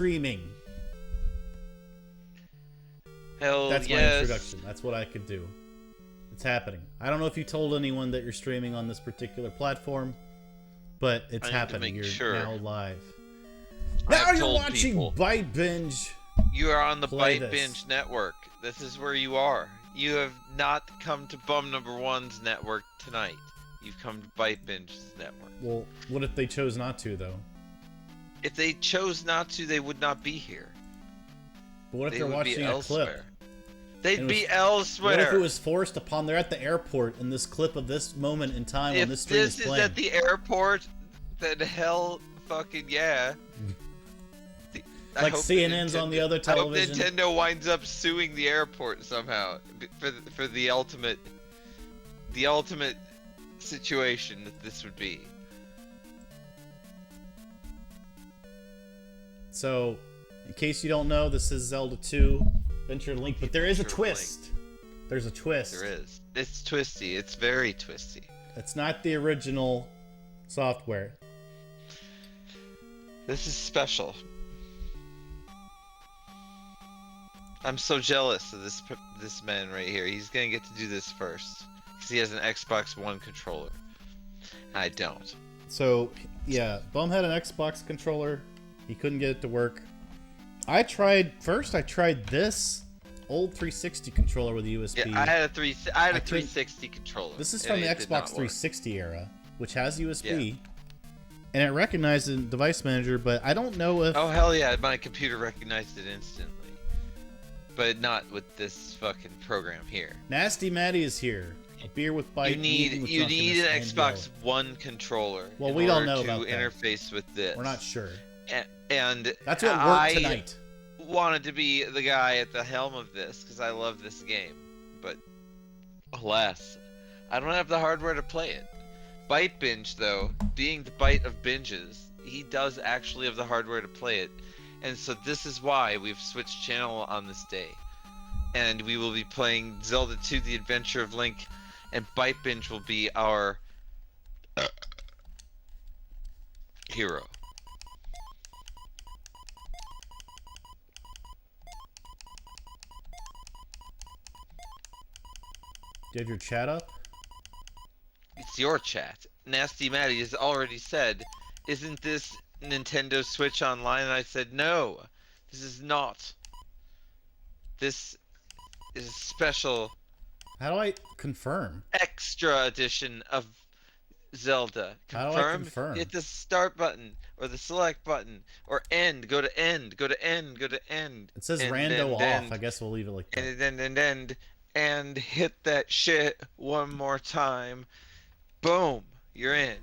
streaming. Hell That's my yes. introduction. That's what I could do. It's happening. I don't know if you told anyone that you're streaming on this particular platform, but it's happening. You're now live. Now you're watching Byte Binge. You are on the Play Byte this. Binge network. This is where you are. You have not come to Bum Number One's network tonight. You've come to Byte Binge's network. Well, what if they chose not to, though? If they chose not to, they would not be here. But what if they're watching a clip? They'd be elsewhere. What if it was forced upon they're at the airport in this clip of this moment in time when this stream is playing? If this is at the airport, then hell fucking yeah. Like CNN's on the other television. I hope Nintendo winds up suing the airport somehow for the ultimate situation that this would be. So, in case you don't know, this is Zelda 2 Adventure Link, but there is a twist. There's a twist. There is. It's twisty. It's very twisty. It's not the original software. This is special. I'm so jealous of this man right here. He's gonna get to do this first because he has an Xbox One controller. I don't. So yeah, Bum had an Xbox controller. He couldn't get it to work. I tried this old 360 controller with a USB. Yeah, I had a 360 controller. This is from the Xbox 360 era, which has USB. Yeah. And it recognized the device manager, but I don't know if... Oh, hell yeah, my computer recognized it instantly. But not with this fucking program here. Nasty Maddie is here. A beer with Byte. You need an Xbox One controller. Well, we don't know about that. To interface with this. We're not sure. And that's what worked tonight. I wanted to be the guy at the helm of this because I love this game. But alas, I don't have the hardware to play it. Byte Binge, though, being the Byte of binges, he does actually have the hardware to play it. And so this is why we've switched channel on this day. And we will be playing Zelda 2, The Adventure of Link, and Byte Binge will be our hero. Do you have your chat up? It's your chat. Nasty Maddie has already said, isn't this Nintendo Switch Online? And I said, no, this is not. This is a special... How do I confirm? Extra edition of Zelda. Confirm? How do I confirm? Hit the start button, or the select button, or end. Go to end. Go to end. Go to end. It says rando off. I guess we'll leave it like that. And end. And hit that shit one more time. Boom. You're in.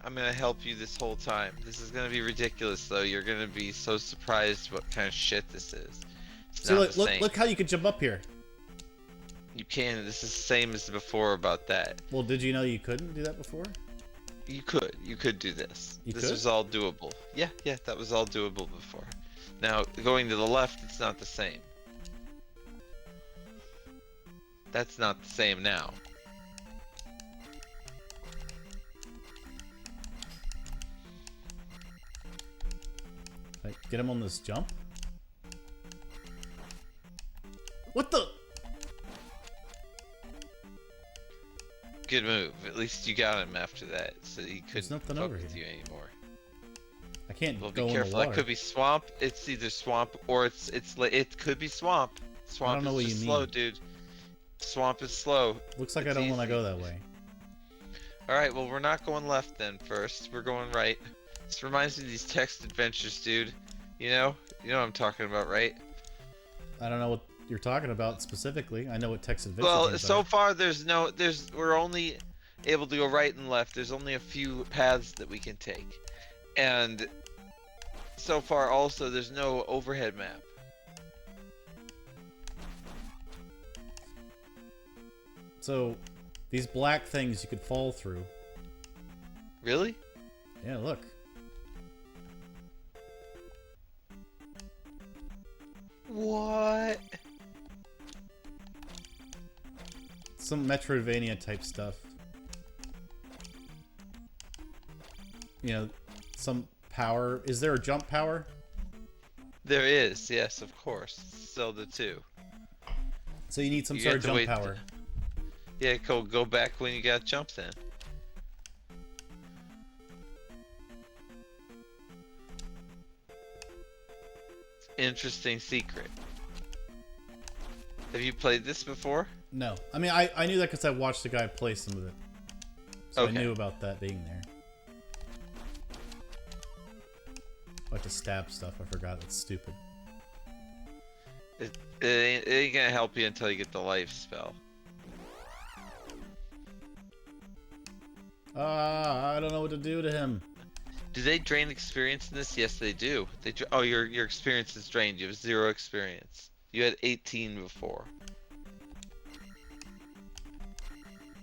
I'm gonna help you this whole time. This is gonna be ridiculous, though. You're gonna be so surprised what kind of shit this is. So look how you can jump up here. You can. This is the same as before about that. Well, did you know you couldn't do that before? You could. You could do this. This was all doable. Yeah, that was all doable before. Now, going to the left, it's not the same. That's not the same now. Get him on this jump? What the? Good move. At least you got him after that, so he couldn't fuck with you anymore. I can't well, go be in careful. the water. That could be swamp. It's either swamp or it could be swamp. Swamp I don't know what you mean. Slow, dude. Swamp is slow. Looks like I don't want to go that way. Alright, well, we're not going left then first. We're going right. This reminds me of these text adventures, dude. You know what I'm talking about, right? I don't know what you're talking about specifically. I know what text adventures Well, so far we're only able to go right and left. There's only a few paths that we can take. And so far also there's no overhead map. So, these black things you could fall through. Really? Yeah, look. What? Some Metroidvania type stuff. You know, some power. Is there a jump power? There is, yes, of course. Zelda 2. So you need some sort of jump power. Yeah, go back when you got jump then. Interesting secret. Have you played this before? No. I mean, I knew that because I watched the guy play some of it. So I knew about that being there. I like to stab stuff. I forgot. That's stupid. It ain't gonna help you until you get the life spell. I don't know what to do to him. Do they drain experience in this? Yes, they do. Oh, your experience is drained. You have 0 experience. You had 18 before.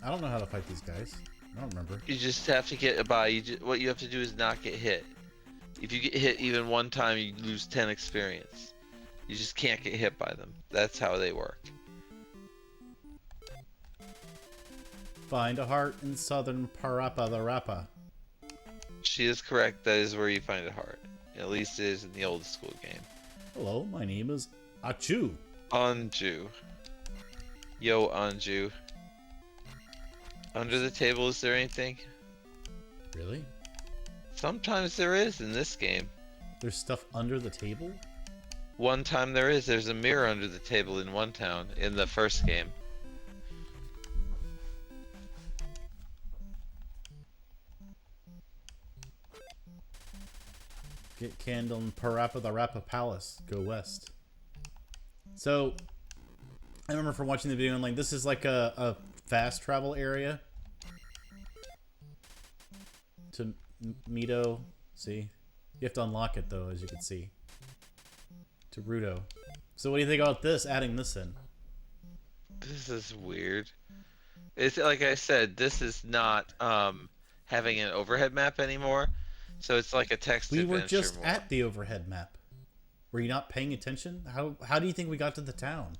I don't know how to fight these guys. I don't remember. You just have to get by. What you have to do is not get hit. If you get hit even one time, you lose 10 experience. You just can't get hit by them. That's how they work. Find a heart in southern Parappa the Rappa. She is correct. That is where you find a heart. At least it is in the old school game. Hello, my name is Achu. Anju. Yo, Anju. Under the table, is there anything? Really? Sometimes there is in this game. There's stuff under the table? One time there is. There's a mirror under the table in one town in the first game. Get candle in Parappa the Rappa Palace. Go west. So, I remember from watching the video and like, this is like a fast travel area. To Mito. See? You have to unlock it though, as you can see. To Ruto. So what do you think about this, adding this in? This is weird. It's like I said, this is not having an overhead map anymore. So it's like a text adventure. We were just at the overhead map. Were you not paying attention? How do you think we got to the town?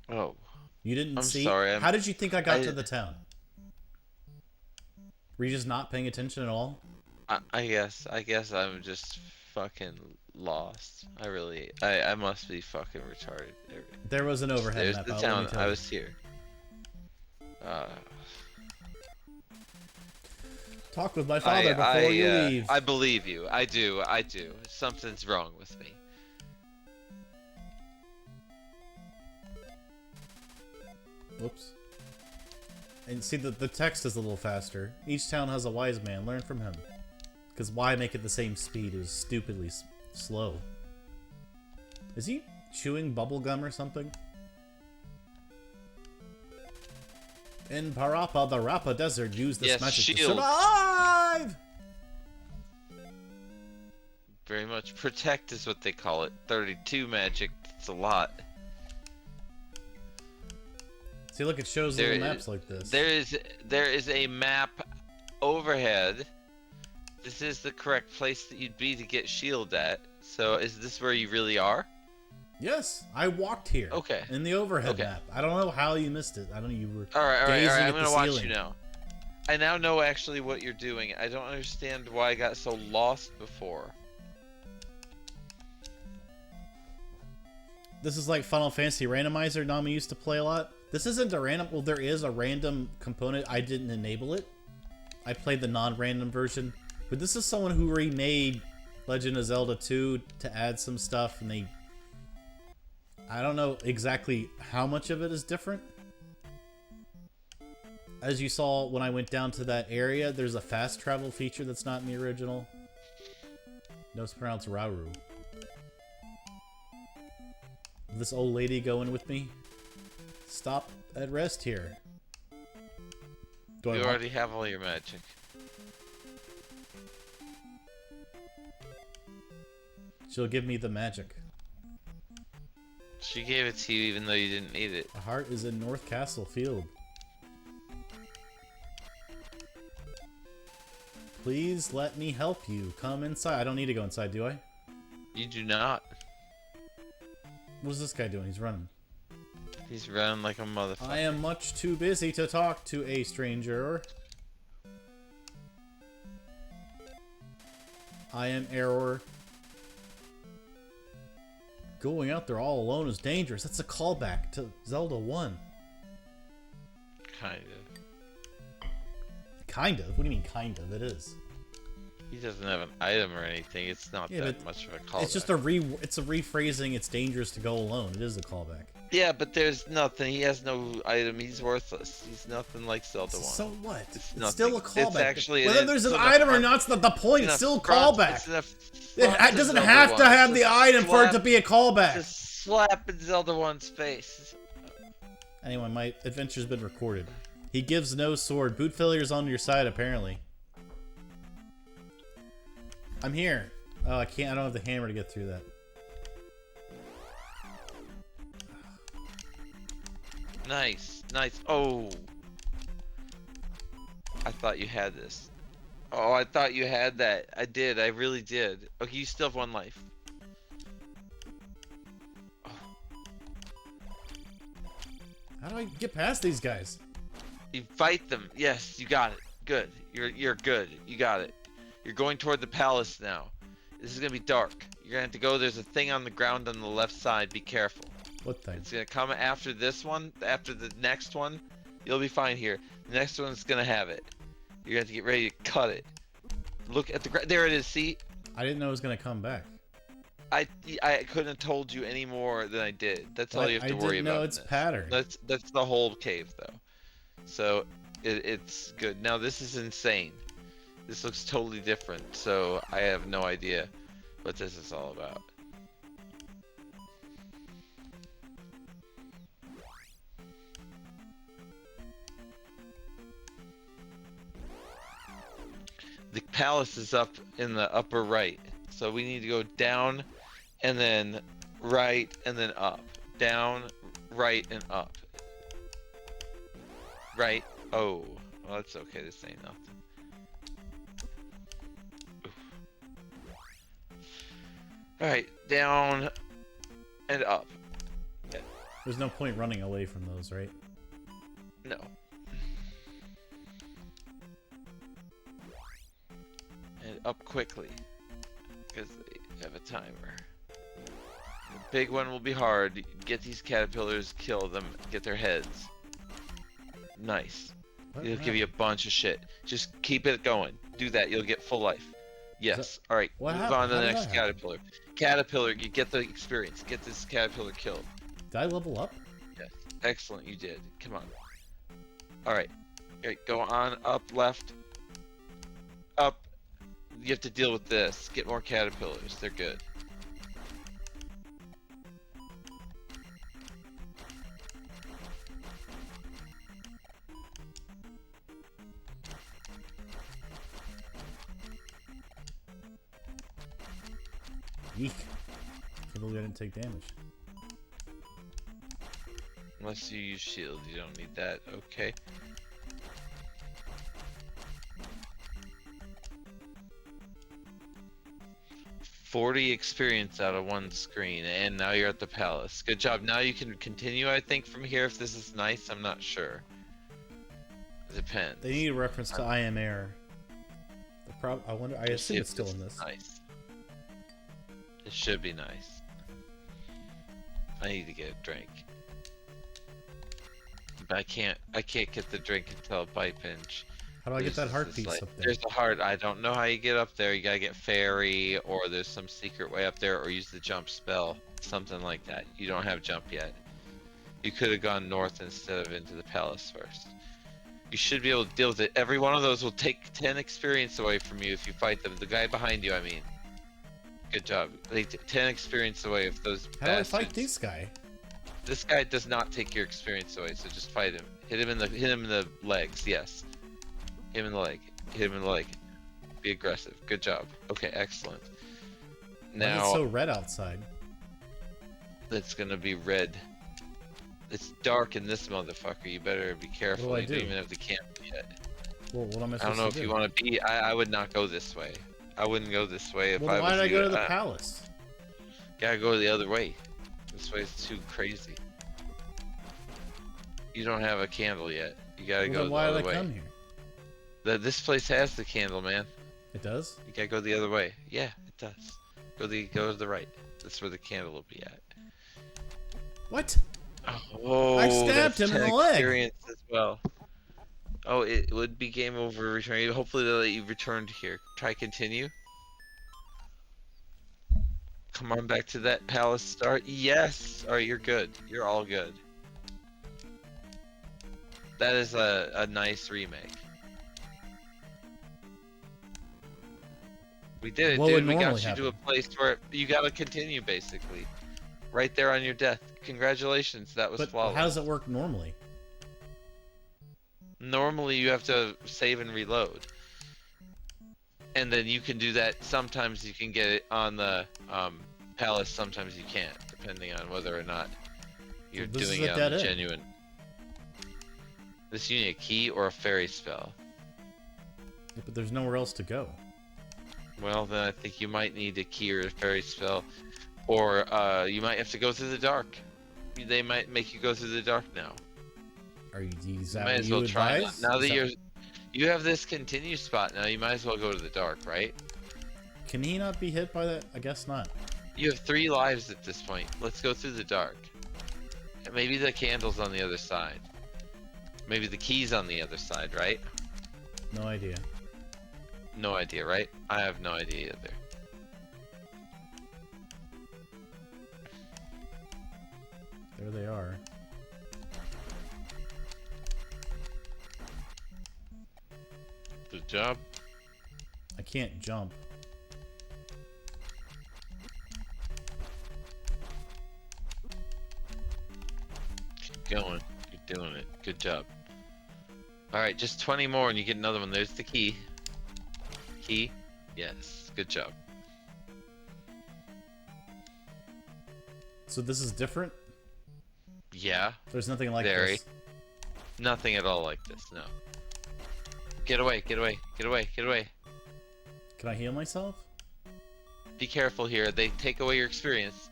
Oh. You didn't see? Sorry. How did you think I got to the town? Were you just not paying attention at all? I guess I'm just fucking lost. I must be fucking retarded. There was an overhead map. There's the town. I was here. Talk with my father before you leave. I believe you. I do. Something's wrong with me. Whoops. And see, the text is a little faster. Each town has a wise man. Learn from him. Because why make it the same speed? It was stupidly slow. Is he chewing bubblegum or something? In Parappa the Rappa Desert, use this magic to survive! Very much. Protect is what they call it. 32 magic. It's a lot. See, look, it shows little maps like this. There is a map overhead. This is the correct place that you'd be to get shield at. So is this where you really are? Yes, I walked here. Okay. In the overhead map. I don't know how you missed it. I don't know. You were all right. I'm gonna watch ceiling. You now. I now know actually what you're doing. I don't understand why I got so lost before. This is like Final Fantasy Randomizer Nami used to play a lot. This isn't a random... Well, there is a random component. I didn't enable it. I played the non-random version. But this is someone who remade Legend of Zelda 2 to add some stuff, and they... I don't know exactly how much of it is different. As you saw when I went down to that area, there's a fast travel feature that's not in the original. No, it's pronounced Rauru. This old lady going with me? Stop at rest here. You already have all your magic. She'll give me the magic. She gave it to you even though you didn't need it. The heart is in North Castle Field. Please let me help you. Come inside. I don't need to go inside, do I? You do not. What's this guy doing? He's running. He's running like a motherfucker. I am much too busy to talk to a stranger. I am error. going out there all alone is dangerous. That's a callback to Zelda 1. Kind of. Kind of? What do you mean kind of? It is. He doesn't have an item or anything. It's not that much of a callback. It's just it's a rephrasing. It's dangerous to go alone. It is a callback. Yeah, but there's nothing. He has no item. He's worthless. He's nothing like Zelda 1. So what? It's still a callback. It's actually whether there's an item or not, it's not the point. It's still a callback. It doesn't have to have the item for it to be a callback. Just slap in Zelda 1's face. Anyway, my adventure's been recorded. He gives no sword. Boot failure's on your side, apparently. I'm here. Oh, I can't. I don't have the hammer to get through that. Nice, nice. Oh, I thought you had this. Oh, I thought you had that. I did. I really did. Okay, you still have 1 life. Oh. How do I get past these guys? You fight them. Yes, you got it. Good. You're good. You got it. You're going toward the palace now. This is gonna be dark. You're gonna have to go. There's a thing on the ground on the left side. Be careful. What thing? It's gonna come after this one. After the next one, you'll be fine here. The next one's gonna have it. You're gonna have to get ready to cut it. Look at the ground. There it is. See? I didn't know it was gonna come back. I couldn't have told you any more than I did. That's all you have to worry about. No, it's pattern. That's the whole cave though. So it's good. Now this is insane. This looks totally different. So I have no idea what this is all about. The palace is up in the upper right. So we need to go down and then right and then up. Down, right, and up. Right. Oh. Well, that's okay. This ain't nothing. Alright. Down and up. Yeah. There's no point running away from those, right? No. And up quickly. Because they have a timer. The big one will be hard. Get these caterpillars, kill them, get their heads. Nice. It'll give you a bunch of shit. Just keep it going. Do that. You'll get full life. Yes. Alright. Move on to the next caterpillar. Caterpillar, you get the experience. Get this caterpillar killed. Did I level up? Yes. Excellent. You did. Come on. Alright. Alright. Go on. Up. Left. Up. You have to deal with this. Get more caterpillars. They're good. Eek. Can't believe I didn't take damage. Unless you use shield, you don't need that. Okay. $40 experience out of 1 screen, and now you're at the palace. Good job. Now you can continue, I think, from here. If this is nice, I'm not sure. It depends. They need a reference to I Am Air. I wonder. I assume it's still in this. Nice. It should be nice. I need to get a drink. But I can't get the drink until Byte pinch. How do I get that heart piece up there? There's a heart. I don't know how you get up there. You gotta get fairy, or there's some secret way up there, or use the jump spell. Something like that. You don't have jump yet. You could have gone north instead of into the palace first. You should be able to deal with it. Every one of those will take 10 experience away from you if you fight them. The guy behind you, I mean. Good job. They take 10 experience away if those How do I fight this guy? This guy does not take your experience away, so just fight him. Hit him in the legs, yes. Hit him in the leg. Hit him in the leg. Be aggressive. Good job. Okay, excellent. Now why is it so red outside? It's gonna be red. It's dark in this motherfucker. You better be careful. What you do? don't even have the candle yet. Well, what am I supposed to do? I don't know if you want to be. I would not go this way. I wouldn't go this way if I was. Why did I go to the palace? Gotta go the other way. This way is too crazy. You don't have a candle yet. You gotta go the other way. Why did I come here? This place has the candle, man. It does? You gotta go the other way. Yeah, it does. Go to the right. That's where the candle will be at. What? Oh, I stabbed him in the leg. Experience as well. Oh, it would be game over returning. Hopefully they'll let you return to here. Try continue. Come on back to that palace start. Yes! Alright, you're good. You're all good. That is a nice remake. We did it, dude. We got you to a place where you gotta continue, basically. Right there on your death. Congratulations, that was flawless. But how does it work normally? Normally you have to save and reload. And then you can do that. Sometimes you can get it on the palace, sometimes you can't, depending on whether or not you're doing it on the genuine. This you need a key or a fairy spell. Yeah, but there's nowhere else to go. Well, then I think you might need a key or a fairy spell. Or you might have to go through the dark. They might make you go through the dark now. Are you? Is that might what as well you try advise? that. Now that you have this continue spot now, you might as well go to the dark, right? Can he not be hit by that? I guess not. You have 3 lives at this point. Let's go through the dark. Maybe the candle's on the other side. Maybe the key's on the other side, right? No idea. No idea, right? I have no idea either. There they are. Good job. I can't jump. Keep going. You're doing it. Good job. Alright, just 20 more and you get another one. There's the key. Key? Yes. Good job. So this is different? Yeah. There's nothing like this. Nothing at all like this, no. Get away, get away, get away, get away. Can I heal myself? Be careful here. They take away your experience.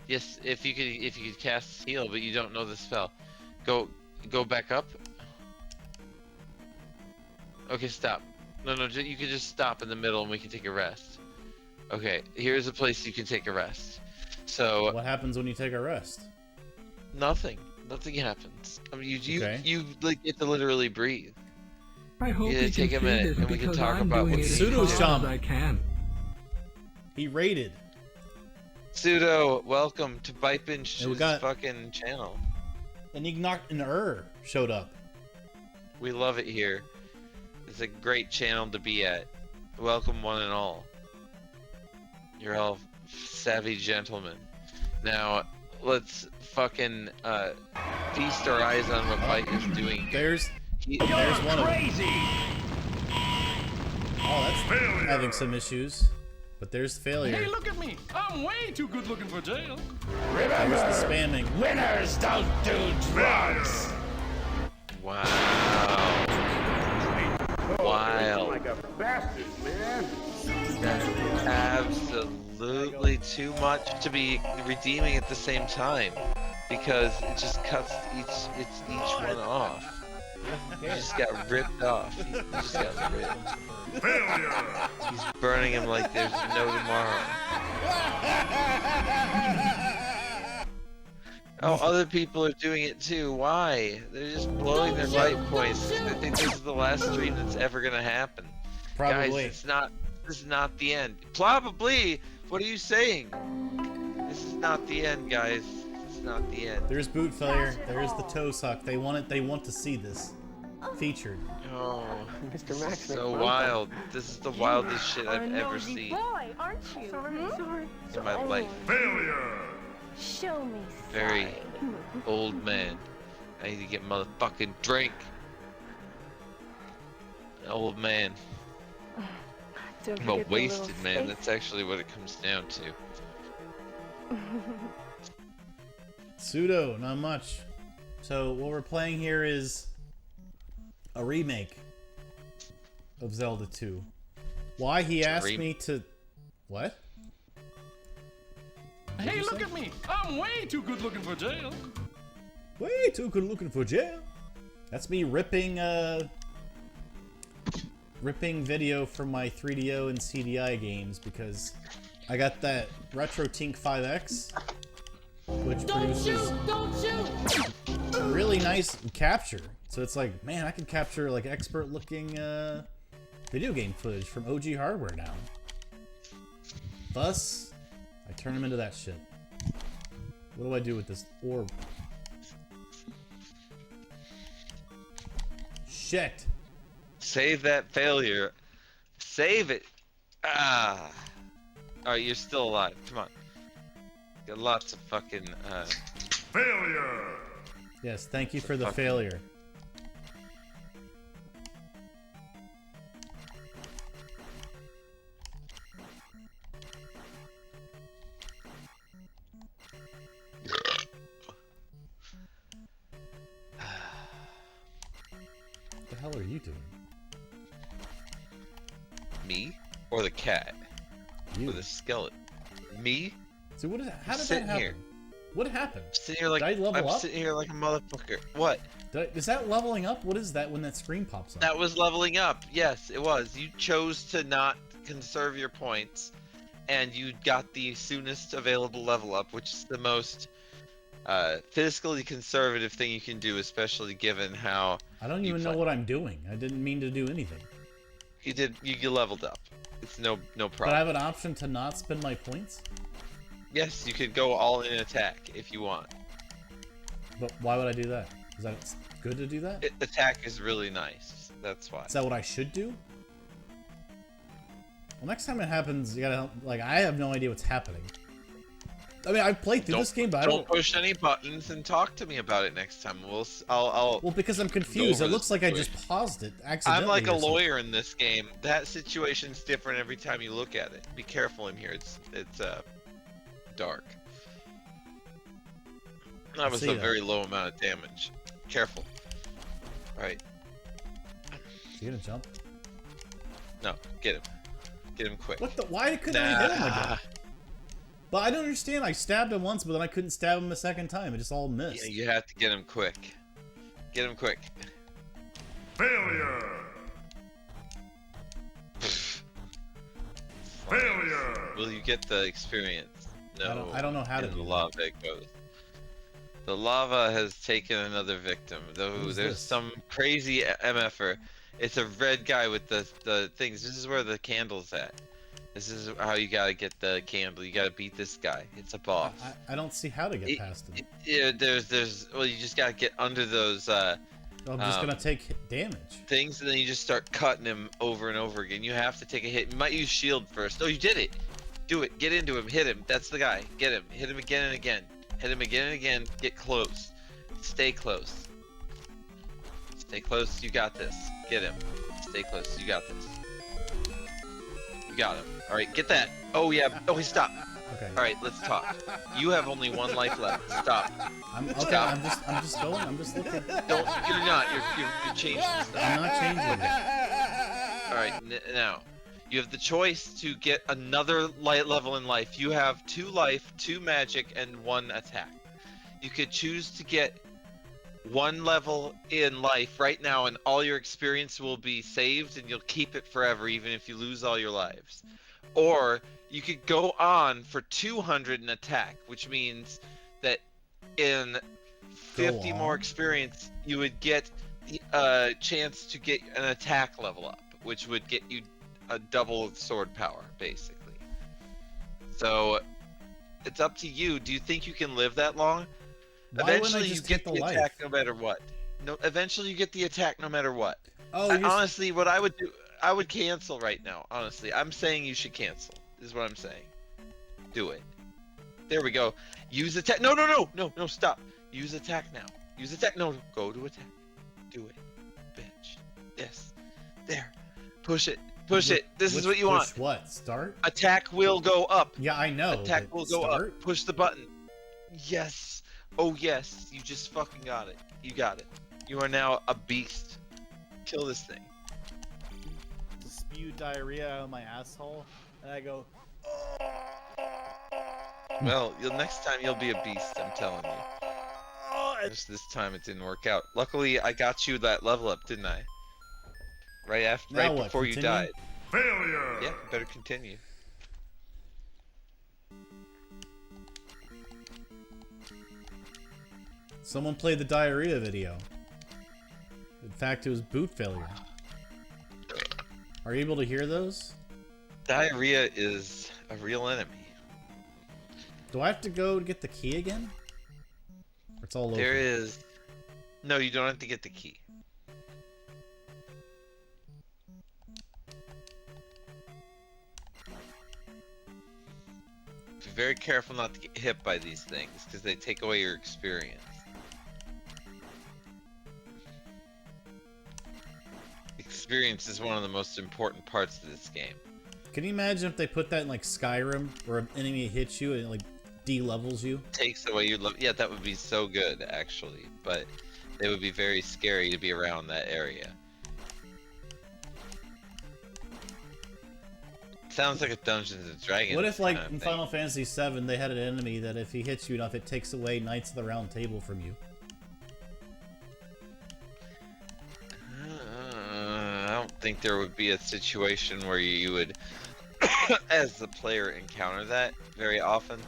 Yes, if you could cast heal, but you don't know the spell. Go back up. Okay, stop. No, you can just stop in the middle and we can take a rest. Okay, here's a place you can take a rest. So what happens when you take a rest? Nothing. Nothing happens. I mean, you like get to literally breathe. I hope you take a minute and we can talk about what Pseudo Shaman. I can. He raided. Pseudo, welcome to Byte's fucking channel. And Ignoct showed up. We love it here. It's a great channel to be at. Welcome one and all. You're all savvy gentlemen. Now, let's fucking feast our eyes on what Byte is doing. There's one crazy. Oh, that's having some issues. But there's failure. Hey, look at me! I'm way too good looking for jail. Remember, there's the spamming. Winners don't do drugs. Wow. Wild. Like a bastard, man. That's absolutely too much to be redeeming at the same time, because it just cuts each one off. He just got ripped off. He just got ripped. Failure. He's burning him like there's no tomorrow. Oh, other people are doing it too. Why? They're just blowing their light points. I think this is the last stream that's ever gonna happen. Probably. Guys, this is not the end. Probably. What are you saying? This is not the end, guys. This is not the end. There's boot failure. There's the toe suck. They want to see this featured. Oh, Mr. Max, so wild. This is the wildest shit I've ever seen boy, aren't you? Sorry. in my life. Failure. Show me. Very old man. I need to get motherfucking drink. Old man. Well, wasted man. That's actually what it comes down to. Pseudo, not much. So what we're playing here is a remake of Zelda 2. Why he asked me to... What? Hey, look at me! I'm way too good looking for jail. Way too good looking for jail. That's me ripping ripping video from my 3DO and CDI games because I got that Retro Tink 5X, which produces really nice capture. So it's like, man, I can capture like expert-looking video game footage from OG hardware now. Thus, I turn them into that shit. What do I do with this orb? Shit. Save that failure. Save it. Ah. Alright, you're still alive. Come on. Got lots of fucking, Failure! Yes, thank you for the failure. What the hell are you doing? Me? Or the cat? You. Or the skeleton? Me? So what is that? How did that Sitting happen? here. What happened? I'm sitting here like, Did I level I'm up? sitting here like a motherfucker. What? Is that leveling up? What is that when that screen pops up? That was leveling up. Yes, it was. You chose to not conserve your points, and you got the soonest available level up, which is the most fiscally conservative thing you can do, especially given how I don't even know what I'm doing. I didn't mean to do anything. you did. You leveled up. It's no problem. But I have an option to not spend my points? Yes, you could go all in attack if you want. But why would I do that? Is that good to do that? Attack is really nice. That's why. Is that what I should do? Well, next time it happens, you gotta, like, I have no idea what's happening. I mean, I've played through this game, but I don't push any buttons and talk to me about it next time. I'll Well, because I'm confused. It looks like I just paused it accidentally. I'm like a lawyer in this game. That situation's different every time you look at it. Be careful in here. It's dark. That was a very low amount of damage. Careful. Alright. Is he gonna jump? No, get him. Get him quick. What the? Why couldn't I hit him again? But I don't understand. I stabbed him once, but then I couldn't stab him a second time. It just all missed. Yeah, you have to get him quick. Get him quick. Failure! Failure! Will you get the experience? No. I don't know how to do the that. lava it goes. The lava has taken another victim. Though Who's there's this? some crazy MFer. It's a red guy with the things. This is where the candle's at. This is how you gotta get the candle. You gotta beat this guy. It's a boss. I don't see how to get past him. Yeah, well, you just gotta get under those I'm just gonna take damage. things, and then you just start cutting him over and over again. You have to take a hit. You might use shield first. Oh, you did it. Do it. Get into him. Hit him. That's the guy. Get him. Hit him again and again. Hit him again and again. Get close. Stay close. Stay close. You got this. Get him. Stay close. You got this. You got him. All right, get that. Oh yeah. Oh, he stopped. Okay. All right, let's talk. You have only one life left. Stop. Stop. I'm just going. I'm just looking. Don't. You're not. You're changing stuff. I'm not changing it. All right, now you have the choice to get another light level in life. You have 2 life, 2 magic, and 1 attack. You could choose to get 1 level in life right now, and all your experience will be saved, and you'll keep it forever, even if you lose all your lives. Or you could go on for 200 in attack, which means that in 50 more experience, you would get a chance to get an attack level up, which would get you a double sword power, basically. So it's up to you. Do you think you can live that long? Eventually, you get the attack no matter what. No, eventually you get the attack no matter what. Oh, honestly, what I would do, I would cancel right now. Honestly, I'm saying you should cancel. Is what I'm saying. Do it. There we go. Use attack. No, stop. Use attack now. Use attack. No, go to attack. Do it, bitch. Yes. There. Push it. Push it. This is what you want. Push what? Start? Attack will go up. Yeah, I know. Attack will go up. Push the button. Yes. Oh, yes. You just fucking got it. You got it. You are now a beast. Kill this thing. Spew diarrhea out of my asshole, and I go. Well, next time you'll be a beast. I'm telling you. Just this time it didn't work out. Luckily, I got you that level up, didn't I? Right before you died. Failure! Yeah, better continue. Someone played the diarrhea video. In fact, it was boot failure. Are you able to hear those? Diarrhea is a real enemy. Do I have to go to get the key again? Or it's all over? There is... No, you don't have to get the key. Be very careful not to get hit by these things, because they take away your experience. Experience is one of the most important parts of this game. Can you imagine if they put that in like Skyrim, where an enemy hits you and it like de-levels you? Takes away your yeah, that would be so good actually, but it would be very scary to be around that area. Sounds like a Dungeons and Dragons. What if, like, in Final Fantasy VII, they had an enemy that if he hits you enough, it takes away Knights of the Round Table from you? I don't think there would be a situation where you would, as the player, encounter that very often.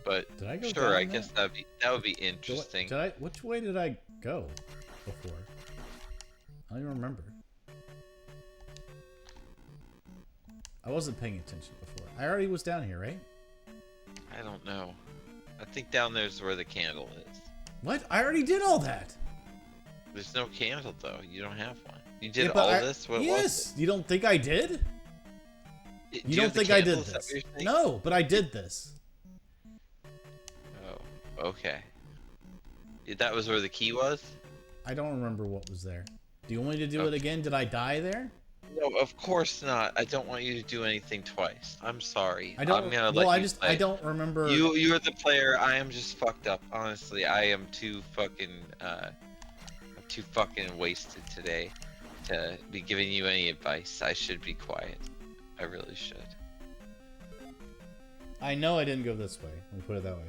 But did I go sure, I down guess that would be interesting. Which way did I go before? I don't even remember. I wasn't paying attention before. I already was down here, right? I don't know. I think down there's where the candle is. What? I already did all that. There's no candle though. You don't have one. You did all this? What was it? You don't think I did? You don't think I did this? No, but I did this. Oh, okay. That was where the key was? I don't remember what was there. Do you want me to do it again? Did I die there? No, of course not. I don't want you to do anything twice. I'm sorry. I'm gonna let you play. I don't remember. You're the player. I am just fucked up. Honestly, I am too fucking wasted today to be giving you any advice. I should be quiet. I really should. I know I didn't go this way. Let me put it that way.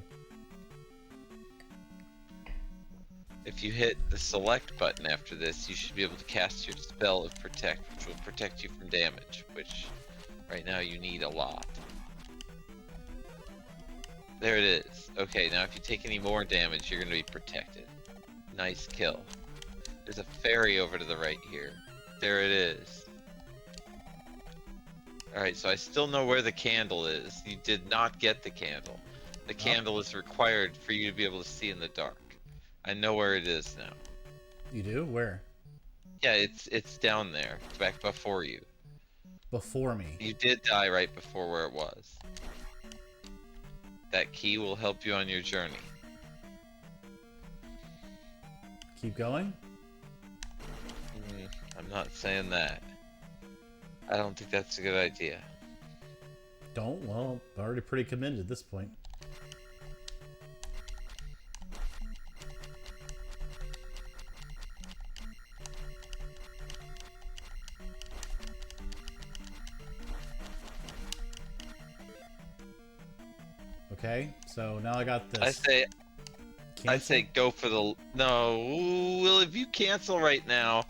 If you hit the select button after this, you should be able to cast your spell of protect, which will protect you from damage, which right now you need a lot. There it is. Okay, now if you take any more damage, you're going to be protected. Nice kill. There's a fairy over to the right here. There it is. Alright, so I still know where the candle is. You did not get the candle. The candle is required for you to be able to see in the dark. I know where it is now. You do? Where? Yeah, it's down there. It's back before you. Before me? You did die right before where it was. That key will help you on your journey. Keep going? I'm not saying that. I don't think that's a good idea. Don't? Well, I'm already pretty committed at this point. Okay, so now I got this. I say go for the... No, well, if you cancel right now,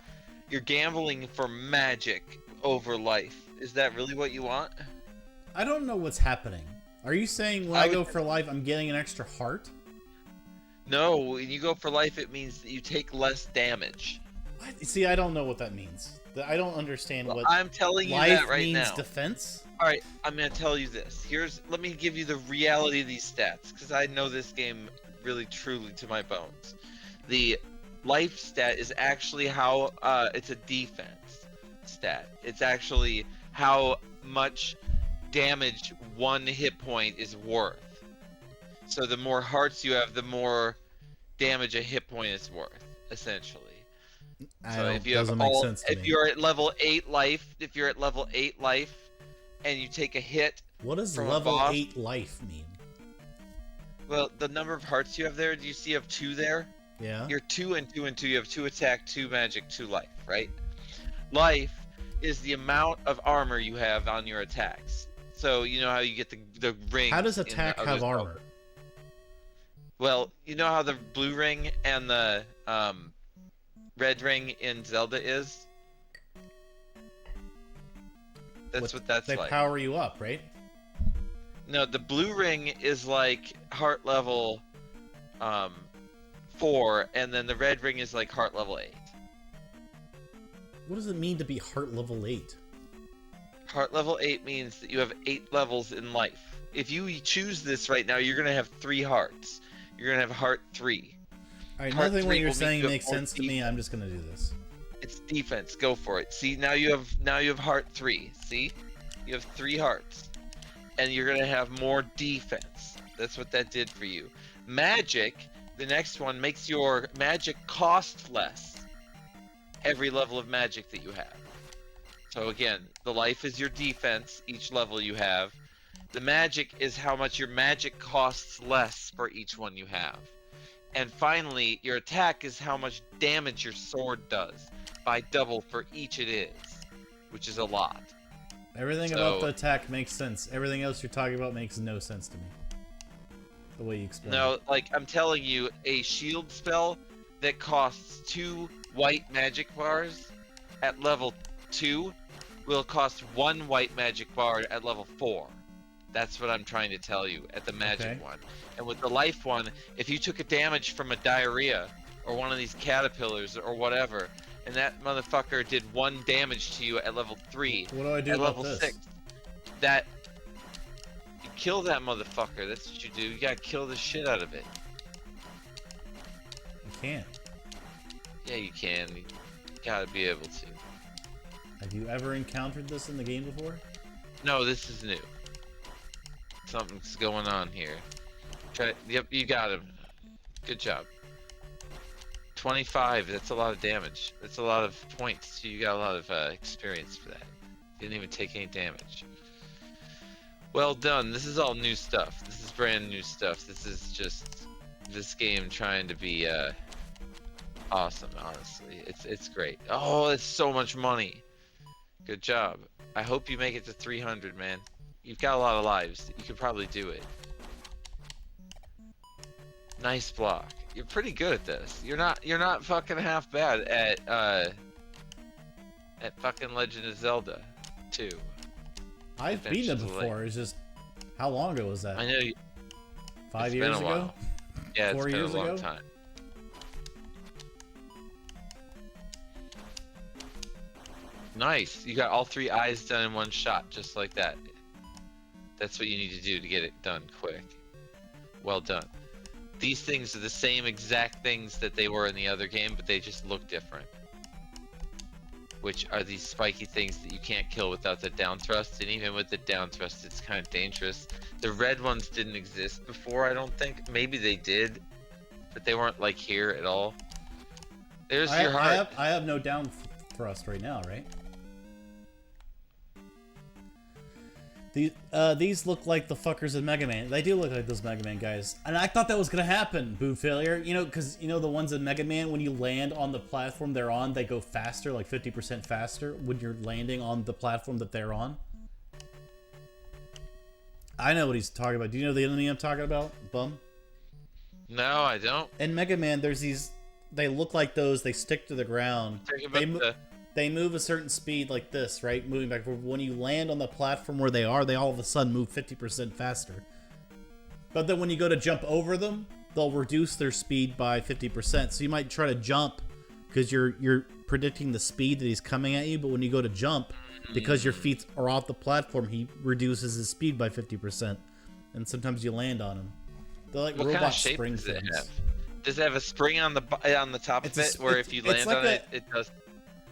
you're gambling for magic over life. Is that really what you want? I don't know what's happening. Are you saying when I go for life, I'm getting an extra heart? No, when you go for life, it means that you take less damage. What? See, I don't know what that means. I don't understand what I'm telling you life that right means now. Defense? Alright, I'm gonna tell you this. Let me give you the reality of these stats, because I know this game really truly to my bones. The life stat is actually how, it's a defense stat. It's actually how much damage one hit point is worth. So the more hearts you have, the more damage a hit point is worth, essentially. So if you have you're at level 8 life, and you take a hit, what does level 8 life mean? Well, the number of hearts you have there, do you see you have 2 there? Yeah. You're 2 and 2 and 2. You have 2 attack, 2 magic, 2 life, right? Life is the amount of armor you have on your attacks. So you know how you get the ring. How does attack have armor? Well, you know how the blue ring and the red ring in Zelda is? That's what that's like. They power you up, right? No, the blue ring is like heart level 4, and then the red ring is like heart level 8. What does it mean to be heart level 8? Heart level 8 means that you have 8 levels in life. If you choose this right now, you're going to have 3 hearts. You're going to have heart 3. Alright, nothing what you're saying makes sense to me. I'm just going to do this. It's defense. Go for it. See, now you have heart 3. See? You have 3 hearts. And you're going to have more defense. That's what that did for you. Magic, the next one, makes your magic cost less. Every level of magic that you have. So again, the life is your defense, each level you have. The magic is how much your magic costs less for each one you have. And finally, your attack is how much damage your sword does, by double for each it is, which is a lot. Everything about the attack makes sense. Everything else you're talking about makes no sense to me. The way you explain it. No, like, I'm telling you, a shield spell that costs 2 white magic bars at level 2 will cost 1 white magic bar at level 4. That's what I'm trying to tell you at the magic one. And with the life one, if you took a damage from a diarrhea or one of these caterpillars or whatever, and that motherfucker did 1 damage to you at level 3, what do I do at about level this? 6, that you kill that motherfucker. That's what you do. You gotta kill the shit out of it. You can't. Yeah, you can. You gotta be able to. Have you ever encountered this in the game before? No, this is new. Something's going on here. Yep, you got him. Good job. 25, that's a lot of damage. That's a lot of points. You got a lot of experience for that. Didn't even take any damage. Well done. This is all new stuff. This is brand new stuff. This is just this game trying to be awesome, honestly. It's great. Oh, it's so much money. Good job. I hope you make it to 300, man. You've got a lot of lives. You could probably do it. Nice block. You're pretty good at this. You're not fucking half bad at fucking Legend of Zelda 2. I've beaten it before. It's just how long ago was that? I know. 5 years ago? Yeah, 4 years ago? ago? Time. Nice. You got all 3 eyes done in one shot, just like that. That's what you need to do to get it done quick. Well done. These things are the same exact things that they were in the other game, but they just look different. Which are these spiky things that you can't kill without the down thrust, and even with the down thrust, it's kind of dangerous. The red ones didn't exist before, I don't think. Maybe they did, but they weren't like here at all. There's your heart. I have no down thrust right now, right? These look like the fuckers in Mega Man. They do look like those Mega Man guys. And I thought that was gonna happen, Boo Failure. You know, because, you know, the ones in Mega Man, when you land on the platform they're on, they go faster, like 50% faster when you're landing on the platform that they're on. I know what he's talking about. Do you know the enemy I'm talking about, Bum? No, I don't. In Mega Man, there's these... They look like those. They stick to the ground. They move a certain speed like this, right? Moving back. When you land on the platform where they are, they all of a sudden move 50% faster. But then when you go to jump over them, they'll reduce their speed by 50%. So you might try to jump because you're predicting the speed that he's coming at you. But when you go to jump, because your feet are off the platform, he reduces his speed by 50%. And sometimes you land on him. They're like what robot kind of shape spring does it things. have? Does it have a spring on the top of it, where if you land on it, it does?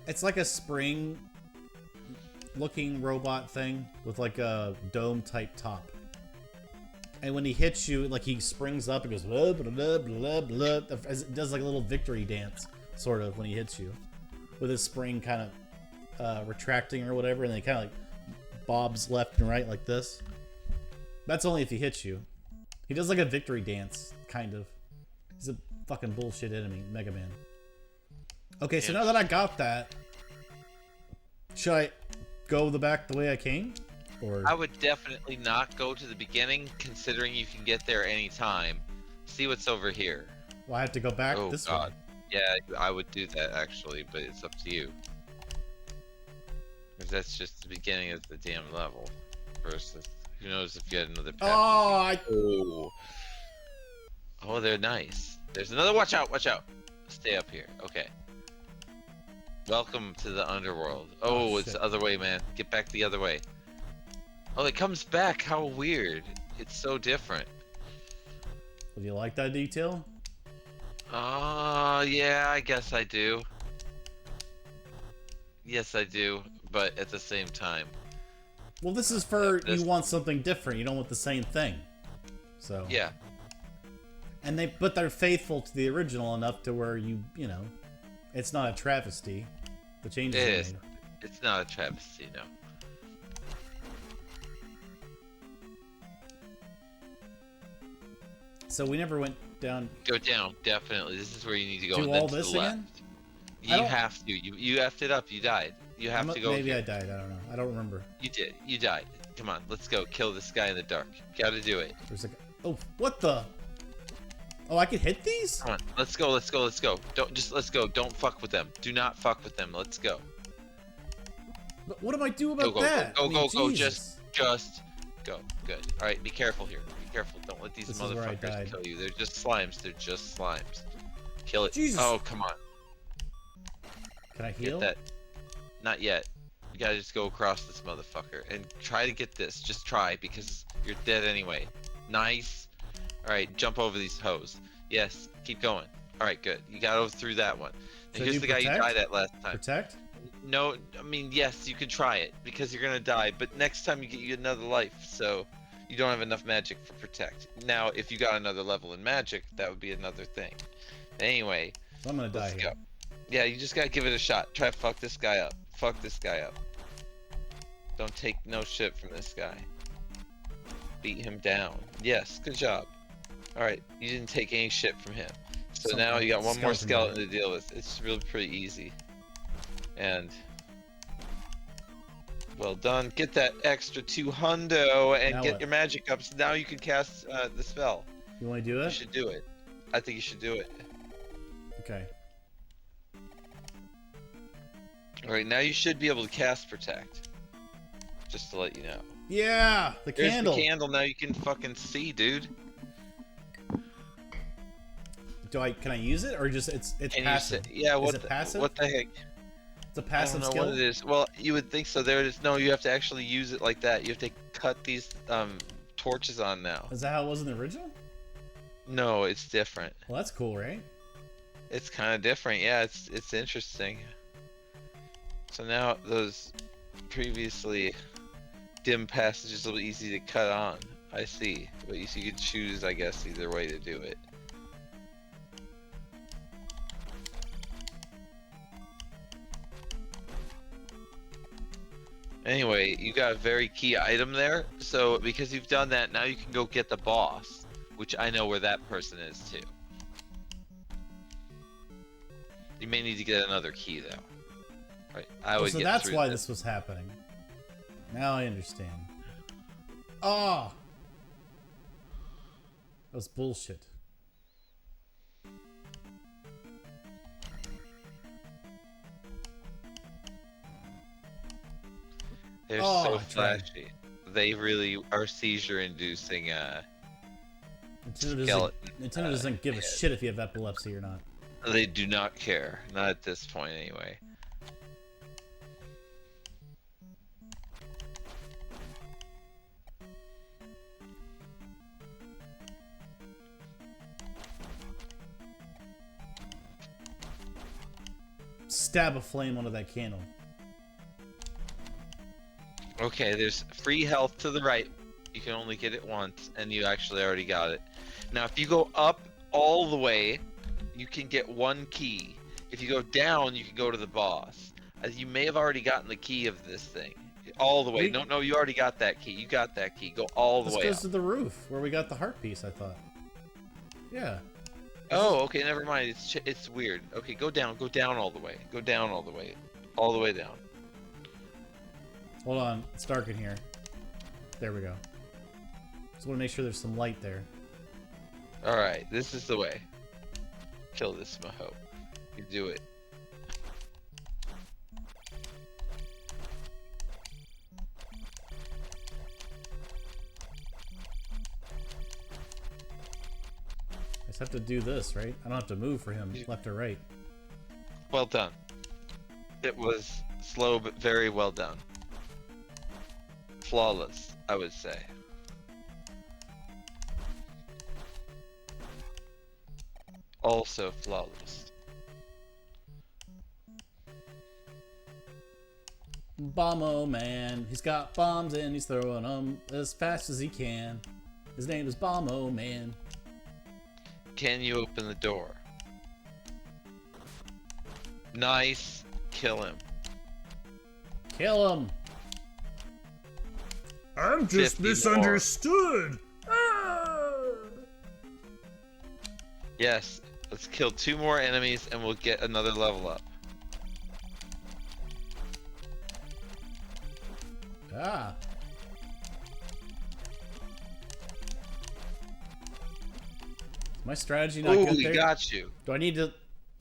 It's like a spring-looking robot thing with like a dome-type top. And when he hits you, like he springs up and goes blah, blah, blah, blah, blah. It does like a little victory dance, sort of, when he hits you. With his spring kind of retracting or whatever, and then he kind of like bobs left and right like this. That's only if he hits you. He does like a victory dance, kind of. He's a fucking bullshit enemy, Mega Man. Okay, so now that I got that, should I go the way I came? Or I would definitely not go to the beginning, considering you can get there anytime. See what's over here. Well, I have to go back this way. Yeah, I would do that actually, but it's up to you. Because that's just the beginning of the damn level. Versus Who knows if you had another pack. Oh, they're nice. There's another. Watch out! Watch out! Stay up here. Okay. Welcome to the underworld. Oh, it's the other way, man. Get back the other way. Oh, it comes back. How weird. It's so different. Do you like that detail? Yeah, I guess I do. Yes, I do. But at the same time. Well, this is for you want something different. You don't want the same thing. So. Yeah. And but they're faithful to the original enough to where you know, it's not a travesty. The changes it are is. made. It's not a travesty, no. So we never went down. Go down, definitely. This is where you need to go. Do and all then this to the left. again? You have to. You effed it up. You died. You have to go. Maybe here. I died. I don't know. I don't remember. You did. You died. Come on, let's go. Kill this guy in the dark. Gotta do it. There's like, oh, what the? Oh, I can hit these? Come on, let's go. Let's go. Let's go. Let's go. Don't fuck with them. Do not fuck with them. Let's go. But what do I do about go, that? Go, go, go. Jesus. Just go. Good. All right. Be careful here. Be careful. Don't let these motherfuckers kill you. They're just slimes. They're just slimes. Kill it. Jesus. Oh, come on. Can I heal? Get that. Not yet. You gotta just go across this motherfucker and try to get this. Just try, because you're dead anyway. Nice. Alright, jump over these hoes. Yes, keep going. Alright, good. You got over through that one. And here's the guy you died at last time. Protect? No, I mean, yes, you can try it, because you're gonna die, but next time you get another life, so you don't have enough magic for protect. Now, if you got another level in magic, that would be another thing. Anyway, so I'm gonna die here. Go. Yeah, you just gotta give it a shot. Try to fuck this guy up. Fuck this guy up. Don't take no shit from this guy. Beat him down. Yes, good job. Alright, you didn't take any shit from him. So now you got one more skeleton to deal with. It's really pretty easy. And well done. Get that extra 2 hundo and get your magic up. So now you can cast the spell. You want to do it? You should do it. I think you should do it. Okay. Alright, now you should be able to cast Protect. Just to let you know. Yeah, the candle. There's the candle. Now you can fucking see, dude. Can I use it or just it's passive? Yeah, is it passive? What the heck? It's a passive skill. I don't know what it is. Well, you would think so. There it is. No, you have to actually use it like that. You have to cut these torches on now. Is that how it was in the original? No, it's different. Well, that's cool, right? It's kind of different. Yeah, it's interesting. So now those previously dim passages will be easy to cut on. I see. But you could choose, I guess, either way to do it. Anyway, you got a very key item there. So because you've done that, now you can go get the boss, which I know where that person is too. You may need to get another key though. Right. So that's why this was happening. Now I understand. Ah! That was bullshit. They're so flashy. They really are seizure-inducing Nintendo doesn't give a shit if you have epilepsy or not. They do not care. Not at this point, anyway. Stab a flame onto that candle. Okay, there's free health to the right. You can only get it once, and you actually already got it. Now, if you go up all the way, you can get 1 key. If you go down, you can go to the boss. You may have already gotten the key of this thing. All the way. No, you already got that key. You got that key. Go all the way This goes up. to the roof, where we got the heart piece, I thought. Yeah. Oh, okay, never mind. It's weird. Okay, go down all the way. Go down all the way. All the way down. Hold on, it's dark in here. There we go. Just want to make sure there's some light there. Alright, this is the way. Kill this Maho. You do it. just have to do this, right? I don't have to move for him, left or right. Well done. It was slow, but very well done. Flawless, I would say. Also flawless. Bombo man, he's got bombs and he's throwing them as fast as he can. His name is Bombo man. Can you open the door? Nice. Kill him. Kill him. I'm just 50 misunderstood. Yes. Let's kill 2 more enemies and we'll get another level up. Ah. My strategy not Ooh, good we there? got you. Do I need to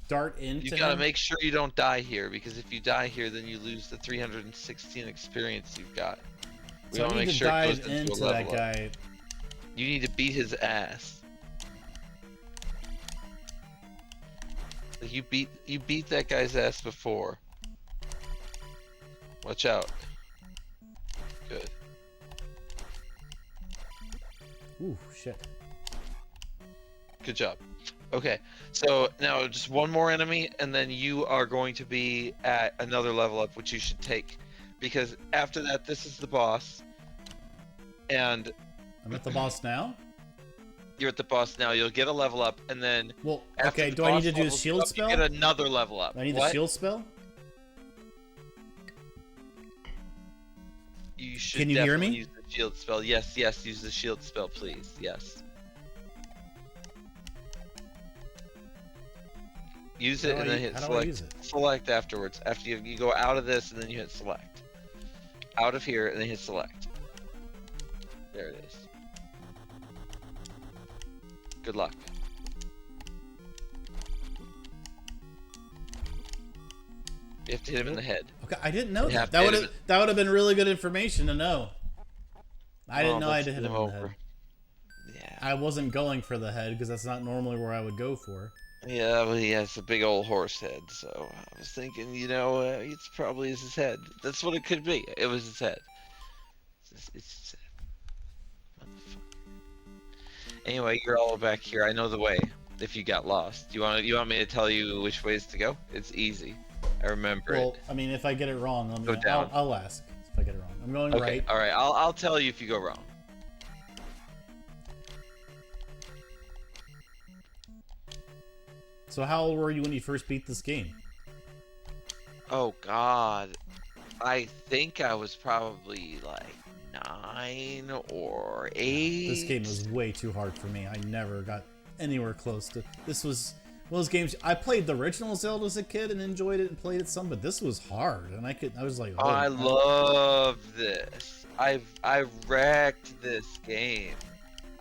dart into You gotta him? make sure you don't die here, because if you die here, then you lose the 316 experience you've got. We So I wanna need make to sure it dive goes into a into that level up. guy. You need to beat his ass. Like you beat that guy's ass before. Watch out. Good. Ooh, shit. Good job. Okay, so now just one more enemy, and then you are going to be at another level up, which you should take. Because after that, this is the boss. And I'm at the boss now? you're at the boss now. You'll get a level up, and then Well, after okay, the do I need boss to do a levels shield up, spell? You get another level up. Do I need What? the shield spell? You should Can you hear definitely me? use the shield spell. Yes, yes, use the shield spell, please. Yes. Use it and then hit how do I select. use it? Select afterwards. After you go out of this and then you hit select. Out of here and then hit select. There it is. Good luck. You have to hit him in the head. Okay, I didn't know You that. have to That hit would him that would have been really good information to know. I didn't know I had let's to hit him in the head. Yeah. I wasn't going for the head because that's not normally where I would go for. Yeah, well, he has a big old horse head, so I was thinking, it's probably his head. That's what it could be. It was his head. It's his head. Motherfucker. Anyway, you're all back here. I know the way. If you got lost, you want me to tell you which ways to go? It's easy. I remember Well, it. I mean, if I get it wrong, Go down. I'll ask if I get it wrong. I'm going Okay. right. All right. I'll tell you if you go wrong. So how old were you when you first beat this game? Oh God, I think I was probably like 9 or 8. This game was way too hard for me. I never got anywhere close to. This was one of those games. I played the original Zelda as a kid and enjoyed it and played it some, but this was hard, and I was like, Oh, I love this. I wrecked this game.